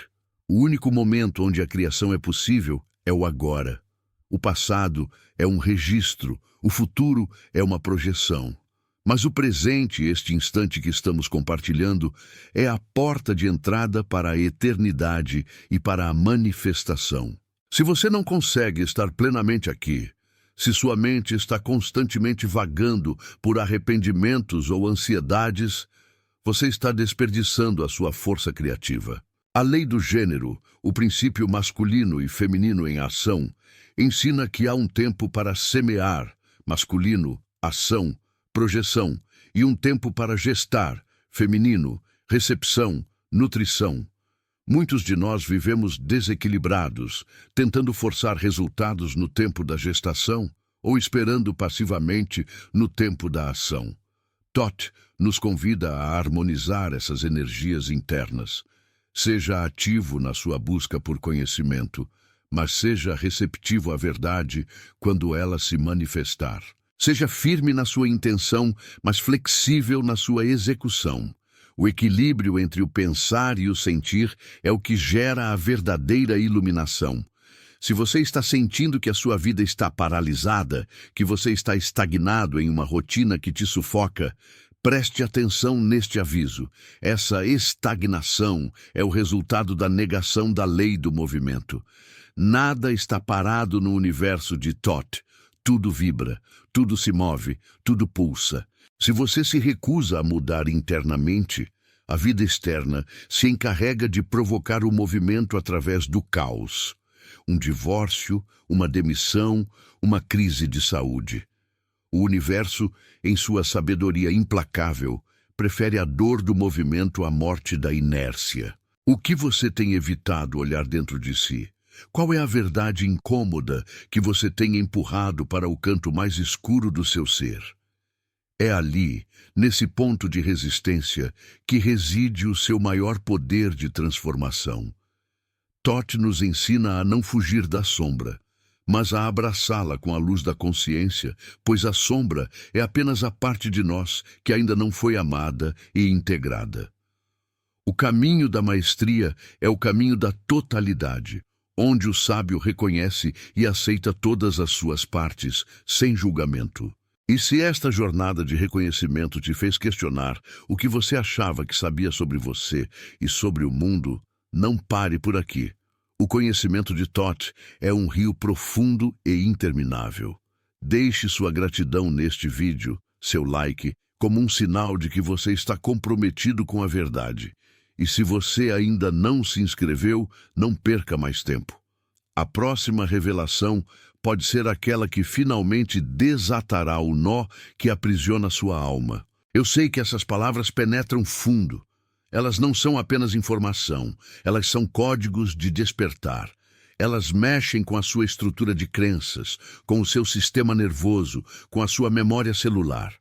o único momento onde a criação é possível, é o agora. O passado é um registro, o futuro é uma projeção. Mas o presente, este instante que estamos compartilhando, é a porta de entrada para a eternidade e para a manifestação. Se você não consegue estar plenamente aqui, se sua mente está constantemente vagando por arrependimentos ou ansiedades, você está desperdiçando a sua força criativa. A lei do gênero, o princípio masculino e feminino em ação, ensina que há um tempo para semear, masculino, ação, projeção, e um tempo para gestar, feminino, recepção, nutrição. Muitos de nós vivemos desequilibrados, tentando forçar resultados no tempo da gestação ou esperando passivamente no tempo da ação. Thoth nos convida a harmonizar essas energias internas. Seja ativo na sua busca por conhecimento, mas seja receptivo à verdade quando ela se manifestar. Seja firme na sua intenção, mas flexível na sua execução. O equilíbrio entre o pensar e o sentir é o que gera a verdadeira iluminação. Se você está sentindo que a sua vida está paralisada, que você está estagnado em uma rotina que te sufoca, preste atenção neste aviso. Essa estagnação é o resultado da negação da lei do movimento. Nada está parado no universo de Thoth. Tudo vibra, tudo se move, tudo pulsa. Se você se recusa a mudar internamente, a vida externa se encarrega de provocar o movimento através do caos. Um divórcio, uma demissão, uma crise de saúde. O universo, em sua sabedoria implacável, prefere a dor do movimento à morte da inércia. O que você tem evitado olhar dentro de si? Qual é a verdade incômoda que você tem empurrado para o canto mais escuro do seu ser? É ali, nesse ponto de resistência, que reside o seu maior poder de transformação. Thoth nos ensina a não fugir da sombra, mas a abraçá-la com a luz da consciência, pois a sombra é apenas a parte de nós que ainda não foi amada e integrada. O caminho da maestria é o caminho da totalidade, onde o sábio reconhece e aceita todas as suas partes, sem julgamento. E se esta jornada de reconhecimento te fez questionar o que você achava que sabia sobre você e sobre o mundo, não pare por aqui. O conhecimento de Thoth é um rio profundo e interminável. Deixe sua gratidão neste vídeo, seu like, como um sinal de que você está comprometido com a verdade. E se você ainda não se inscreveu, não perca mais tempo. A próxima revelação pode ser aquela que finalmente desatará o nó que aprisiona sua alma. Eu sei que essas palavras penetram fundo. Elas não são apenas informação, elas são códigos de despertar. Elas mexem com a sua estrutura de crenças, com o seu sistema nervoso, com a sua memória celular.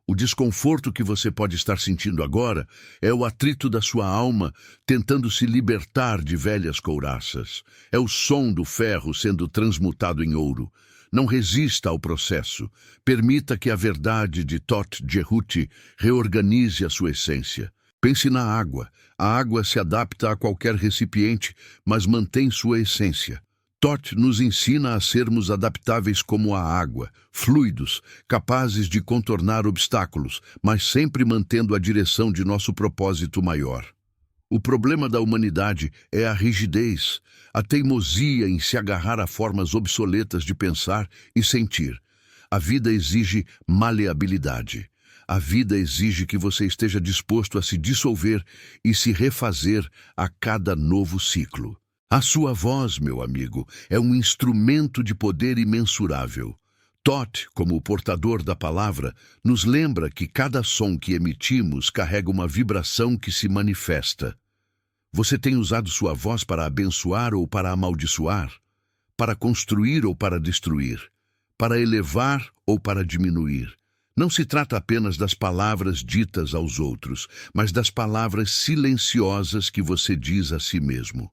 O desconforto que você pode estar sentindo agora é o atrito da sua alma tentando se libertar de velhas couraças. É o som do ferro sendo transmutado em ouro. Não resista ao processo. Permita que a verdade de Thoth Jehuti reorganize a sua essência. Pense na água. A água se adapta a qualquer recipiente, mas mantém sua essência. Toth nos ensina a sermos adaptáveis como a água, fluidos, capazes de contornar obstáculos, mas sempre mantendo a direção de nosso propósito maior. O problema da humanidade é a rigidez, a teimosia em se agarrar a formas obsoletas de pensar e sentir. A vida exige maleabilidade. A vida exige que você esteja disposto a se dissolver e se refazer a cada novo ciclo. A sua voz, meu amigo, é um instrumento de poder imensurável. Toth, como o portador da palavra, nos lembra que cada som que emitimos carrega uma vibração que se manifesta. Você tem usado sua voz para abençoar ou para amaldiçoar? Para construir ou para destruir? Para elevar ou para diminuir? Não se trata apenas das palavras ditas aos outros, mas das palavras silenciosas que você diz a si mesmo.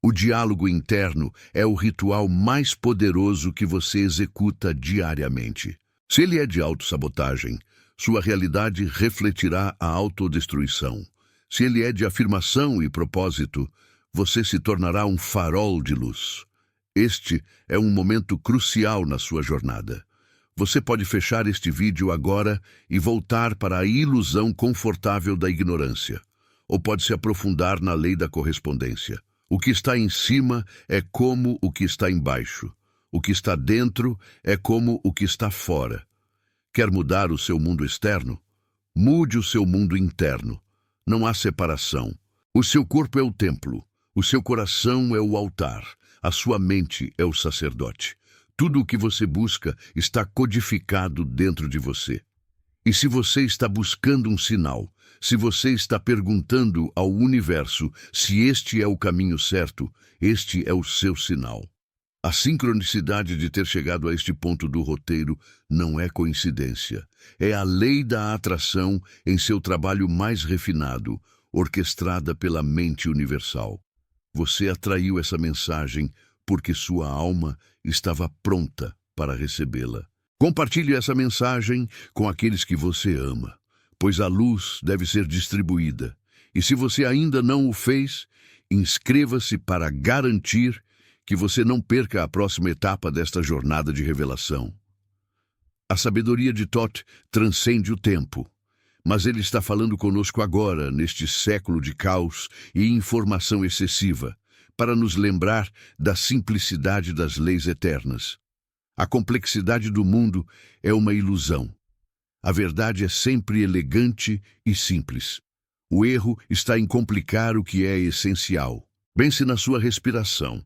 O diálogo interno é o ritual mais poderoso que você executa diariamente. Se ele é de autossabotagem, sua realidade refletirá a autodestruição. Se ele é de afirmação e propósito, você se tornará um farol de luz. Este é um momento crucial na sua jornada. Você pode fechar este vídeo agora e voltar para a ilusão confortável da ignorância, ou pode se aprofundar na lei da correspondência. O que está em cima é como o que está embaixo. O que está dentro é como o que está fora. Quer mudar o seu mundo externo? Mude o seu mundo interno. Não há separação. O seu corpo é o templo. O seu coração é o altar. A sua mente é o sacerdote. Tudo o que você busca está codificado dentro de você. E se você está buscando um sinal, se você está perguntando ao universo se este é o caminho certo, este é o seu sinal. A sincronicidade de ter chegado a este ponto do roteiro não é coincidência. É a lei da atração em seu trabalho mais refinado, orquestrada pela mente universal. Você atraiu essa mensagem porque sua alma estava pronta para recebê-la. Compartilhe essa mensagem com aqueles que você ama, pois a luz deve ser distribuída. E se você ainda não o fez, inscreva-se para garantir que você não perca a próxima etapa desta jornada de revelação. A sabedoria de Toth transcende o tempo, mas ele está falando conosco agora, neste século de caos e informação excessiva, para nos lembrar da simplicidade das leis eternas. A complexidade do mundo é uma ilusão. A verdade é sempre elegante e simples. O erro está em complicar o que é essencial. Pense na sua respiração.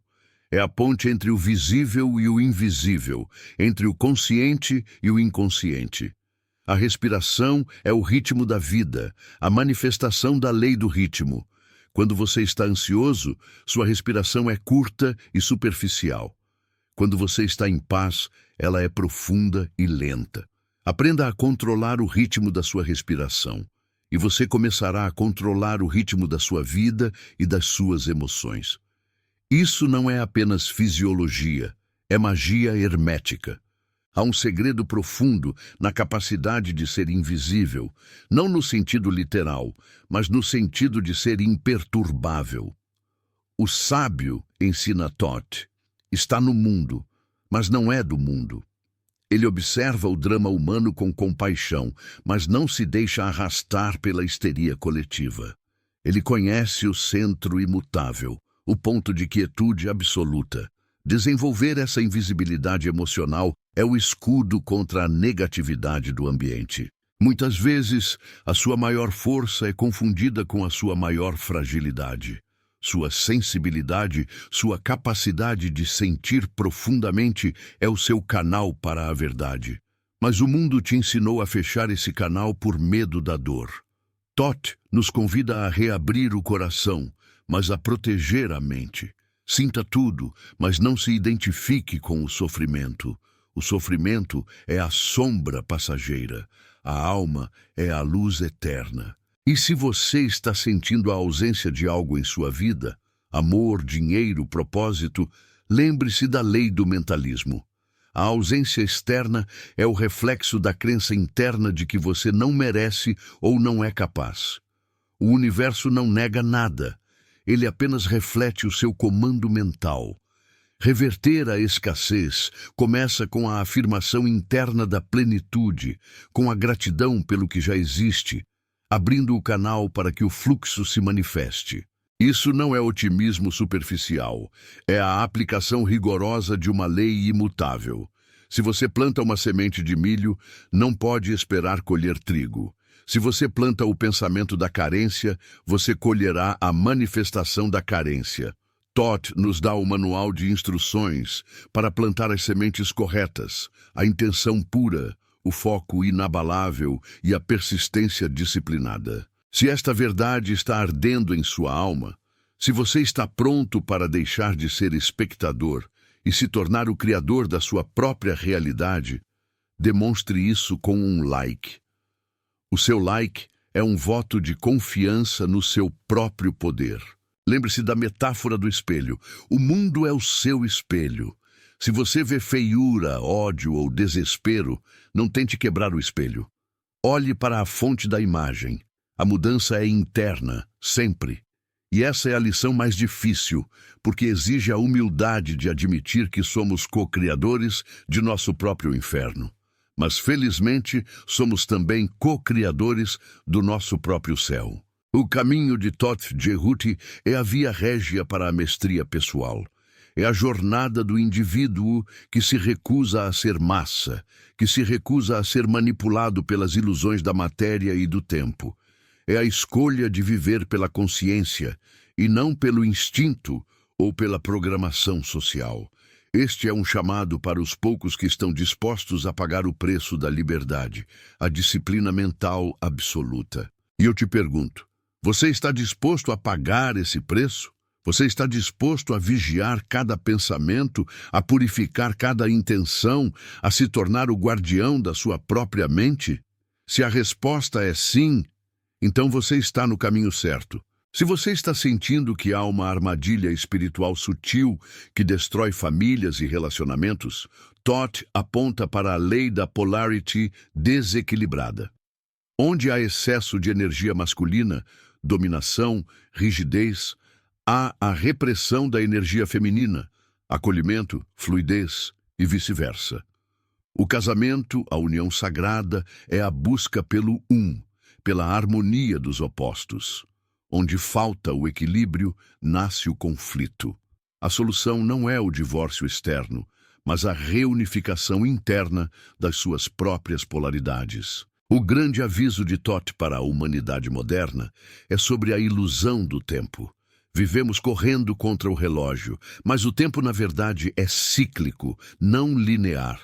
É a ponte entre o visível e o invisível, entre o consciente e o inconsciente. A respiração é o ritmo da vida, a manifestação da lei do ritmo. Quando você está ansioso, sua respiração é curta e superficial. Quando você está em paz, ela é profunda e lenta. Aprenda a controlar o ritmo da sua respiração, e você começará a controlar o ritmo da sua vida e das suas emoções. Isso não é apenas fisiologia, é magia hermética. Há um segredo profundo na capacidade de ser invisível, não no sentido literal, mas no sentido de ser imperturbável. O sábio, ensina Toth, está no mundo, mas não é do mundo. Ele observa o drama humano com compaixão, mas não se deixa arrastar pela histeria coletiva. Ele conhece o centro imutável, o ponto de quietude absoluta. Desenvolver essa invisibilidade emocional é o escudo contra a negatividade do ambiente. Muitas vezes, a sua maior força é confundida com a sua maior fragilidade. Sua sensibilidade, sua capacidade de sentir profundamente é o seu canal para a verdade. Mas o mundo te ensinou a fechar esse canal por medo da dor. Toth nos convida a reabrir o coração, mas a proteger a mente. Sinta tudo, mas não se identifique com o sofrimento. O sofrimento é a sombra passageira. A alma é a luz eterna. E se você está sentindo a ausência de algo em sua vida, amor, dinheiro, propósito, lembre-se da lei do mentalismo. A ausência externa é o reflexo da crença interna de que você não merece ou não é capaz. O universo não nega nada. Ele apenas reflete o seu comando mental. Reverter a escassez começa com a afirmação interna da plenitude, com a gratidão pelo que já existe, abrindo o canal para que o fluxo se manifeste. Isso não é otimismo superficial, é a aplicação rigorosa de uma lei imutável. Se você planta uma semente de milho, não pode esperar colher trigo. Se você planta o pensamento da carência, você colherá a manifestação da carência. Todd nos dá o manual de instruções para plantar as sementes corretas, a intenção pura, o foco inabalável e a persistência disciplinada. Se esta verdade está ardendo em sua alma, se você está pronto para deixar de ser espectador e se tornar o criador da sua própria realidade, demonstre isso com um like. O seu like é um voto de confiança no seu próprio poder. Lembre-se da metáfora do espelho. O mundo é o seu espelho. Se você vê feiura, ódio ou desespero, não tente quebrar o espelho. Olhe para a fonte da imagem. A mudança é interna, sempre. E essa é a lição mais difícil, porque exige a humildade de admitir que somos co-criadores de nosso próprio inferno. Mas, felizmente, somos também co-criadores do nosso próprio céu. O caminho de Todd Jehuti é a via régia para a mestria pessoal. É a jornada do indivíduo que se recusa a ser massa, que se recusa a ser manipulado pelas ilusões da matéria e do tempo. É a escolha de viver pela consciência e não pelo instinto ou pela programação social. Este é um chamado para os poucos que estão dispostos a pagar o preço da liberdade, a disciplina mental absoluta. E eu te pergunto, você está disposto a pagar esse preço? Você está disposto a vigiar cada pensamento, a purificar cada intenção, a se tornar o guardião da sua própria mente? Se a resposta é sim, então você está no caminho certo. Se você está sentindo que há uma armadilha espiritual sutil que destrói famílias e relacionamentos, Todd aponta para a lei da polarity desequilibrada. Onde há excesso de energia masculina, dominação, rigidez, há a repressão da energia feminina, acolhimento, fluidez e vice-versa. O casamento, a união sagrada, é a busca pelo pela harmonia dos opostos. Onde falta o equilíbrio, nasce o conflito. A solução não é o divórcio externo, mas a reunificação interna das suas próprias polaridades. O grande aviso de Todd para a humanidade moderna é sobre a ilusão do tempo. Vivemos correndo contra o relógio, mas o tempo, na verdade, é cíclico, não linear.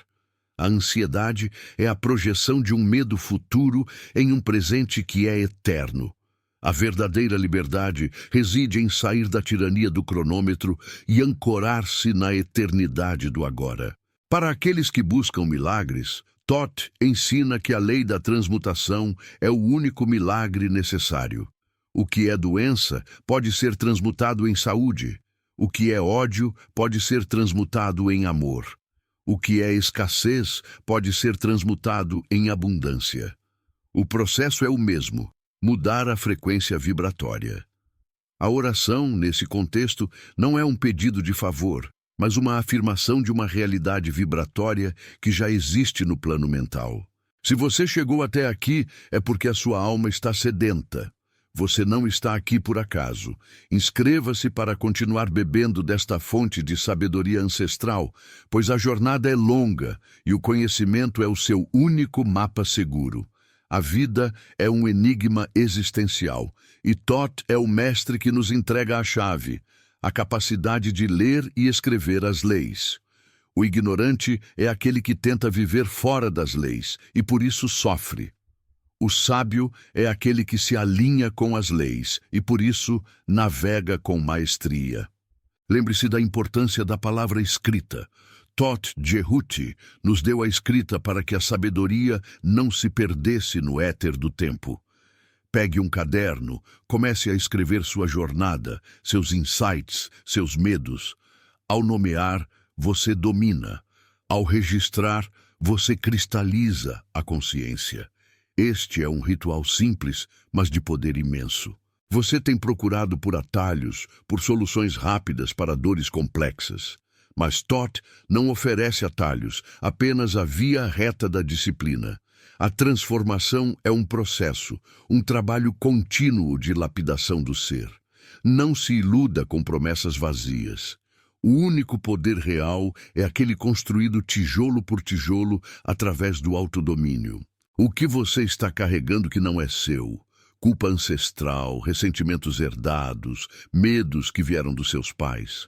A ansiedade é a projeção de um medo futuro em um presente que é eterno. A verdadeira liberdade reside em sair da tirania do cronômetro e ancorar-se na eternidade do agora. Para aqueles que buscam milagres, Todd ensina que a lei da transmutação é o único milagre necessário. O que é doença pode ser transmutado em saúde. O que é ódio pode ser transmutado em amor. O que é escassez pode ser transmutado em abundância. O processo é o mesmo, mudar a frequência vibratória. A oração, nesse contexto, não é um pedido de favor, mas uma afirmação de uma realidade vibratória que já existe no plano mental. Se você chegou até aqui, é porque a sua alma está sedenta. Você não está aqui por acaso. Inscreva-se para continuar bebendo desta fonte de sabedoria ancestral, pois a jornada é longa e o conhecimento é o seu único mapa seguro. A vida é um enigma existencial e Todd é o mestre que nos entrega a chave, a capacidade de ler e escrever as leis. O ignorante é aquele que tenta viver fora das leis e por isso sofre. O sábio é aquele que se alinha com as leis e por isso navega com maestria. Lembre-se da importância da palavra escrita. Todd Jehuti nos deu a escrita para que a sabedoria não se perdesse no éter do tempo. Pegue um caderno, comece a escrever sua jornada, seus insights, seus medos. Ao nomear, você domina. Ao registrar, você cristaliza a consciência. Este é um ritual simples, mas de poder imenso. Você tem procurado por atalhos, por soluções rápidas para dores complexas. Mas Toth não oferece atalhos, apenas a via reta da disciplina. A transformação é um processo, um trabalho contínuo de lapidação do ser. Não se iluda com promessas vazias. O único poder real é aquele construído tijolo por tijolo através do autodomínio. O que você está carregando que não é seu? Culpa ancestral, ressentimentos herdados, medos que vieram dos seus pais.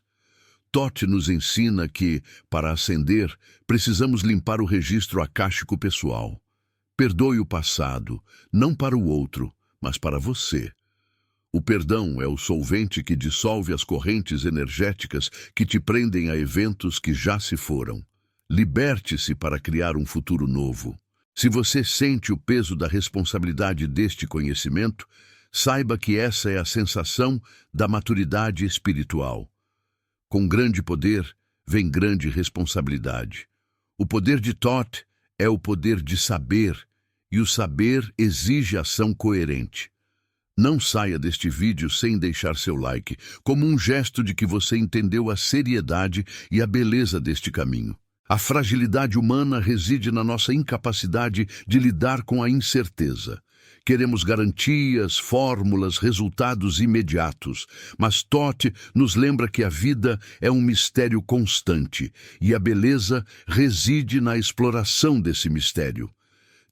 Toth nos ensina que, para ascender, precisamos limpar o registro acástico pessoal. Perdoe o passado, não para o outro, mas para você. O perdão é o solvente que dissolve as correntes energéticas que te prendem a eventos que já se foram. Liberte-se para criar um futuro novo. Se você sente o peso da responsabilidade deste conhecimento, saiba que essa é a sensação da maturidade espiritual. Com grande poder, vem grande responsabilidade. O poder de Toth é o poder de saber, e o saber exige ação coerente. Não saia deste vídeo sem deixar seu like, como um gesto de que você entendeu a seriedade e a beleza deste caminho. A fragilidade humana reside na nossa incapacidade de lidar com a incerteza. Queremos garantias, fórmulas, resultados imediatos, mas Toth nos lembra que a vida é um mistério constante e a beleza reside na exploração desse mistério.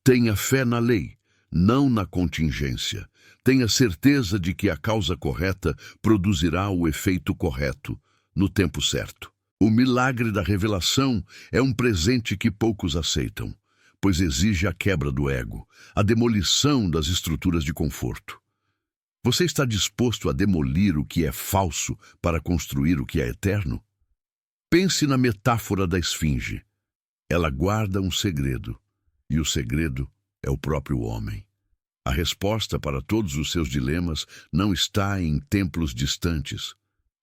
Tenha fé na lei, não na contingência. Tenha certeza de que a causa correta produzirá o efeito correto, no tempo certo. O milagre da revelação é um presente que poucos aceitam, pois exige a quebra do ego, a demolição das estruturas de conforto. Você está disposto a demolir o que é falso para construir o que é eterno? Pense na metáfora da esfinge. Ela guarda um segredo, e o segredo é o próprio homem. A resposta para todos os seus dilemas não está em templos distantes,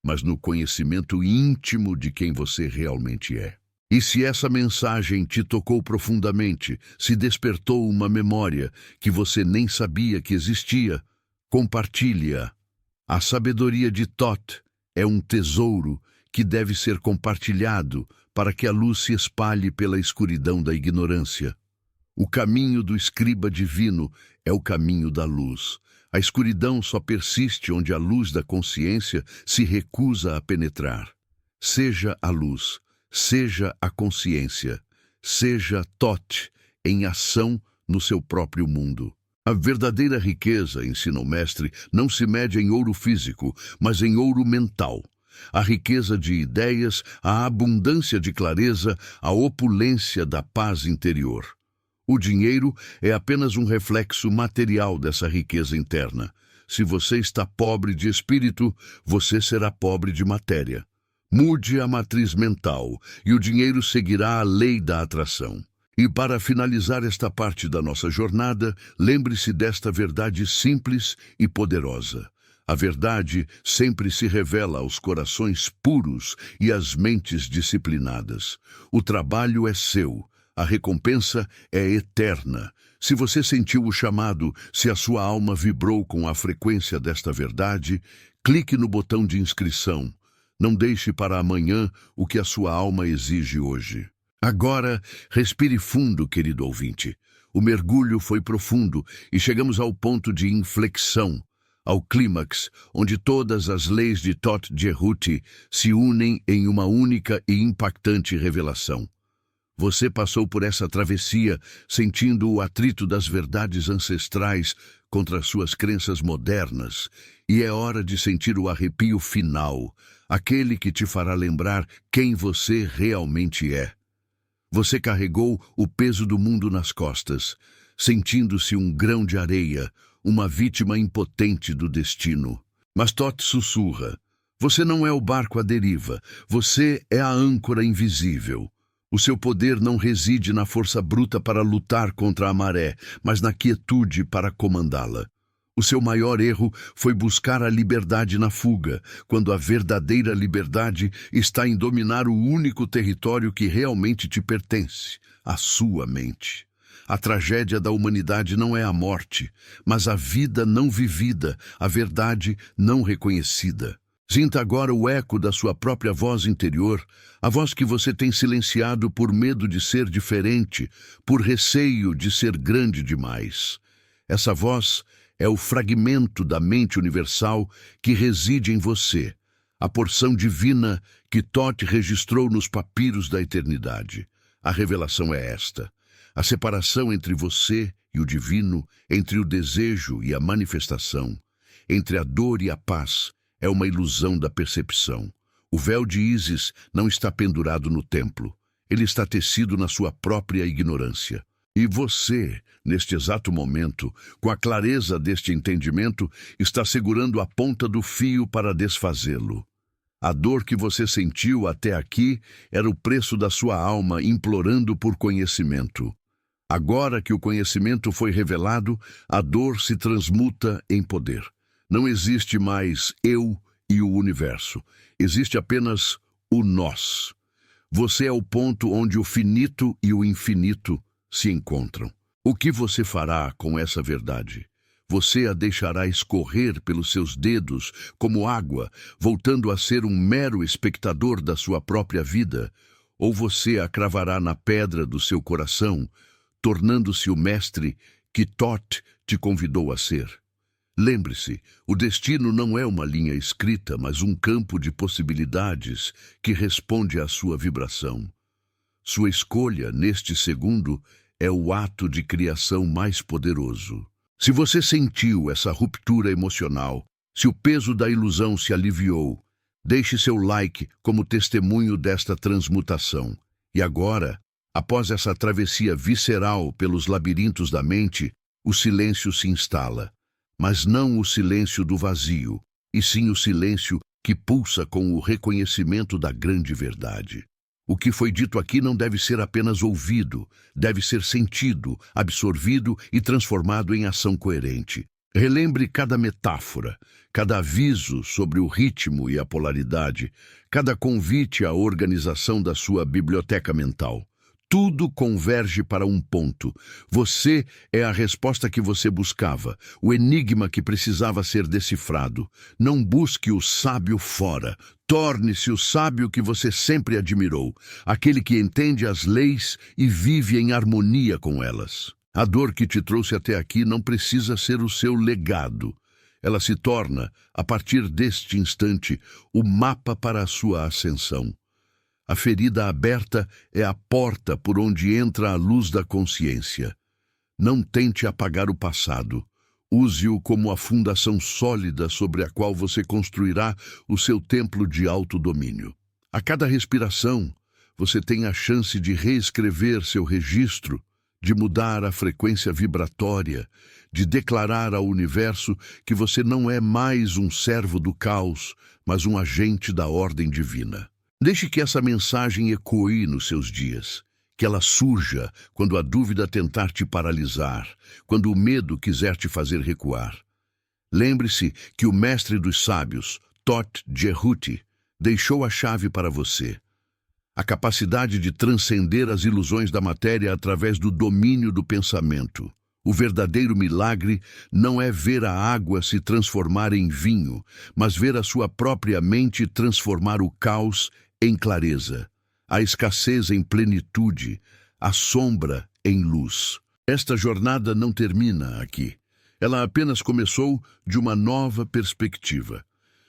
mas no conhecimento íntimo de quem você realmente é. E se essa mensagem te tocou profundamente, se despertou uma memória que você nem sabia que existia, compartilhe-a. A sabedoria de Toth é um tesouro que deve ser compartilhado para que a luz se espalhe pela escuridão da ignorância. O caminho do escriba divino é o caminho da luz. A escuridão só persiste onde a luz da consciência se recusa a penetrar. Seja a luz, seja a consciência, seja Toth em ação no seu próprio mundo. A verdadeira riqueza, ensina o mestre, não se mede em ouro físico, mas em ouro mental. A riqueza de ideias, a abundância de clareza, a opulência da paz interior. O dinheiro é apenas um reflexo material dessa riqueza interna. Se você está pobre de espírito, você será pobre de matéria. Mude a matriz mental e o dinheiro seguirá a lei da atração. E para finalizar esta parte da nossa jornada, lembre-se desta verdade simples e poderosa. A verdade sempre se revela aos corações puros e às mentes disciplinadas. O trabalho é seu. A recompensa é eterna. Se você sentiu o chamado, se a sua alma vibrou com a frequência desta verdade, clique no botão de inscrição. Não deixe para amanhã o que a sua alma exige hoje. Agora, respire fundo, querido ouvinte. O mergulho foi profundo e chegamos ao ponto de inflexão, ao clímax, onde todas as leis de Toth Jehuti se unem em uma única e impactante revelação. Você passou por essa travessia sentindo o atrito das verdades ancestrais contra suas crenças modernas, e é hora de sentir o arrepio final, aquele que te fará lembrar quem você realmente é. Você carregou o peso do mundo nas costas, sentindo-se um grão de areia, uma vítima impotente do destino. Mas Toth sussurra: você não é o barco à deriva, você é a âncora invisível. O seu poder não reside na força bruta para lutar contra a maré, mas na quietude para comandá-la. O seu maior erro foi buscar a liberdade na fuga, quando a verdadeira liberdade está em dominar o único território que realmente te pertence, a sua mente. A tragédia da humanidade não é a morte, mas a vida não vivida, a verdade não reconhecida. Sinta agora o eco da sua própria voz interior, a voz que você tem silenciado por medo de ser diferente, por receio de ser grande demais. Essa voz é o fragmento da mente universal que reside em você, a porção divina que Thoth registrou nos papiros da eternidade. A revelação é esta: a separação entre você e o divino, entre o desejo e a manifestação, entre a dor e a paz, é uma ilusão da percepção. O véu de Ísis não está pendurado no templo. Ele está tecido na sua própria ignorância. E você, neste exato momento, com a clareza deste entendimento, está segurando a ponta do fio para desfazê-lo. A dor que você sentiu até aqui era o preço da sua alma implorando por conhecimento. Agora que o conhecimento foi revelado, a dor se transmuta em poder. Não existe mais eu e o universo. Existe apenas o nós. Você é o ponto onde o finito e o infinito se encontram. O que você fará com essa verdade? Você a deixará escorrer pelos seus dedos como água, voltando a ser um mero espectador da sua própria vida? Ou você a cravará na pedra do seu coração, tornando-se o mestre que Thoth te convidou a ser? Lembre-se, o destino não é uma linha escrita, mas um campo de possibilidades que responde à sua vibração. Sua escolha, neste segundo, é o ato de criação mais poderoso. Se você sentiu essa ruptura emocional, se o peso da ilusão se aliviou, deixe seu like como testemunho desta transmutação. E agora, após essa travessia visceral pelos labirintos da mente, o silêncio se instala. Mas não o silêncio do vazio, e sim o silêncio que pulsa com o reconhecimento da grande verdade. O que foi dito aqui não deve ser apenas ouvido, deve ser sentido, absorvido e transformado em ação coerente. Relembre cada metáfora, cada aviso sobre o ritmo e a polaridade, cada convite à organização da sua biblioteca mental. Tudo converge para um ponto. Você é a resposta que você buscava, o enigma que precisava ser decifrado. Não busque o sábio fora. Torne-se o sábio que você sempre admirou, aquele que entende as leis e vive em harmonia com elas. A dor que te trouxe até aqui não precisa ser o seu legado. Ela se torna, a partir deste instante, o mapa para a sua ascensão. A ferida aberta é a porta por onde entra a luz da consciência. Não tente apagar o passado. Use-o como a fundação sólida sobre a qual você construirá o seu templo de autodomínio. A cada respiração, você tem a chance de reescrever seu registro, de mudar a frequência vibratória, de declarar ao universo que você não é mais um servo do caos, mas um agente da ordem divina. Deixe que essa mensagem ecoe nos seus dias, que ela surja quando a dúvida tentar te paralisar, quando o medo quiser te fazer recuar. Lembre-se que o mestre dos sábios, Thoth Jehuti, deixou a chave para você. A capacidade de transcender as ilusões da matéria através do domínio do pensamento. O verdadeiro milagre não é ver a água se transformar em vinho, mas ver a sua própria mente transformar o caos em clareza, a escassez em plenitude, a sombra em luz. Esta jornada não termina aqui. Ela apenas começou de uma nova perspectiva.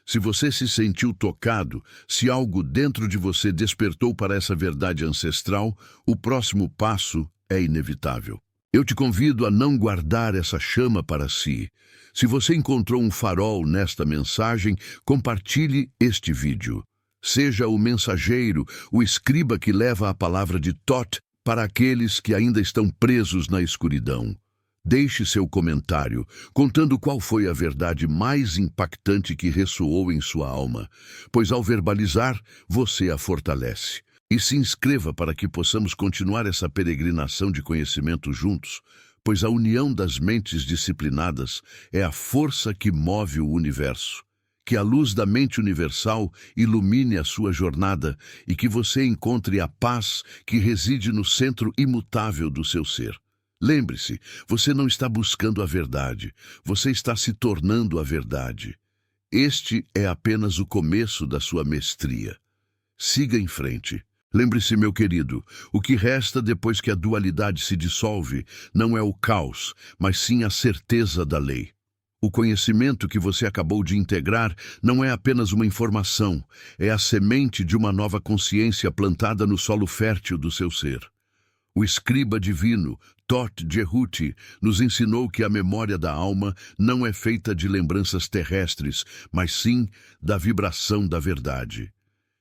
Se você se sentiu tocado, se algo dentro de você despertou para essa verdade ancestral, o próximo passo é inevitável. Eu te convido a não guardar essa chama para si. Se você encontrou um farol nesta mensagem, compartilhe este vídeo. Seja o mensageiro, o escriba que leva a palavra de Thoth para aqueles que ainda estão presos na escuridão. Deixe seu comentário, contando qual foi a verdade mais impactante que ressoou em sua alma, pois ao verbalizar, você a fortalece. E se inscreva para que possamos continuar essa peregrinação de conhecimento juntos, pois a união das mentes disciplinadas é a força que move o universo. Que a luz da mente universal ilumine a sua jornada e que você encontre a paz que reside no centro imutável do seu ser. Lembre-se, você não está buscando a verdade, você está se tornando a verdade. este é apenas o começo da sua mestria. Siga em frente. Lembre-se, meu querido, o que resta depois que a dualidade se dissolve não é o caos, mas sim a certeza da lei. O conhecimento que você acabou de integrar não é apenas uma informação, é a semente de uma nova consciência plantada no solo fértil do seu ser. O escriba divino, Toth Jehuti, nos ensinou que a memória da alma não é feita de lembranças terrestres, mas sim da vibração da verdade.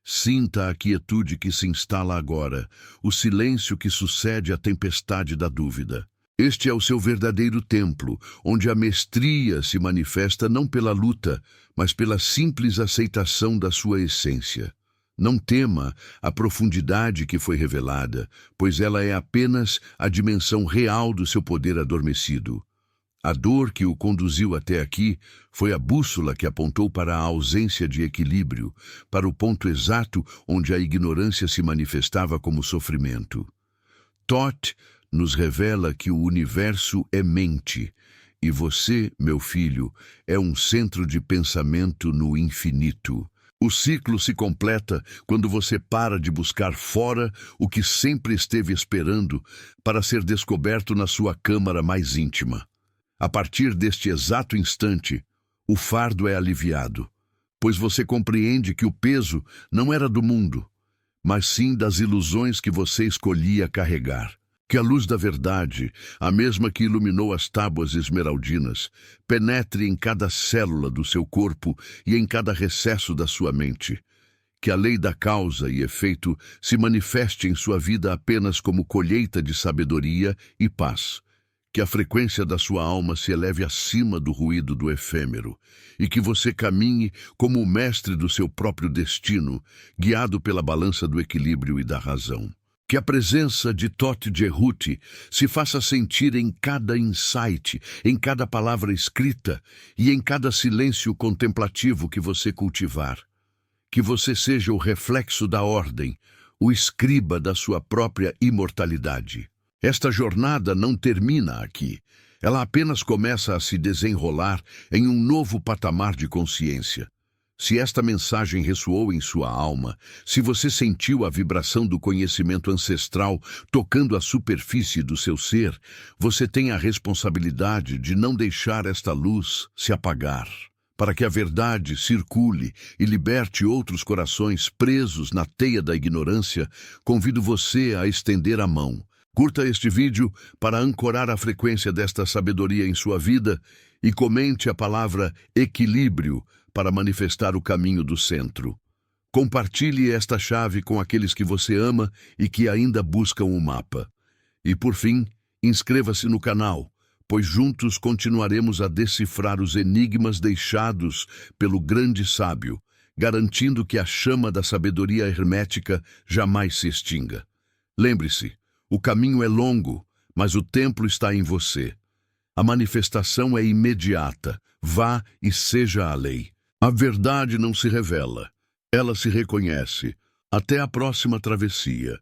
Sinta a quietude que se instala agora, o silêncio que sucede à tempestade da dúvida. Este é o seu verdadeiro templo, onde a mestria se manifesta não pela luta, mas pela simples aceitação da sua essência. Não tema a profundidade que foi revelada, pois ela é apenas a dimensão real do seu poder adormecido. A dor que o conduziu até aqui foi a bússola que apontou para a ausência de equilíbrio, para o ponto exato onde a ignorância se manifestava como sofrimento. Toth nos revela que o universo é mente, e você, meu filho, é um centro de pensamento no infinito. O ciclo se completa quando você para de buscar fora o que sempre esteve esperando para ser descoberto na sua câmara mais íntima. A partir deste exato instante, o fardo é aliviado, pois você compreende que o peso não era do mundo, mas sim das ilusões que você escolhia carregar. Que a luz da verdade, a mesma que iluminou as tábuas esmeraldinas, penetre em cada célula do seu corpo e em cada recesso da sua mente. Que a lei da causa e efeito se manifeste em sua vida apenas como colheita de sabedoria e paz. Que a frequência da sua alma se eleve acima do ruído do efêmero e que você caminhe como o mestre do seu próprio destino, guiado pela balança do equilíbrio e da razão. Que a presença de Toth Jehuti se faça sentir em cada insight, em cada palavra escrita e em cada silêncio contemplativo que você cultivar. Que você seja o reflexo da ordem, o escriba da sua própria imortalidade. Esta jornada não termina aqui. Ela apenas começa a se desenrolar em um novo patamar de consciência. Se esta mensagem ressoou em sua alma, se você sentiu a vibração do conhecimento ancestral tocando a superfície do seu ser, você tem a responsabilidade de não deixar esta luz se apagar. Para que a verdade circule e liberte outros corações presos na teia da ignorância, convido você a estender a mão. Curta este vídeo para ancorar a frequência desta sabedoria em sua vida e comente a palavra equilíbrio para manifestar o caminho do centro. Compartilhe esta chave com aqueles que você ama e que ainda buscam o mapa. E por fim, inscreva-se no canal, pois juntos continuaremos a decifrar os enigmas deixados pelo grande sábio, garantindo que a chama da sabedoria hermética jamais se extinga. Lembre-se, o caminho é longo, mas o templo está em você. A manifestação é imediata. Vá e seja a lei. A verdade não se revela, ela se reconhece. Até a próxima travessia.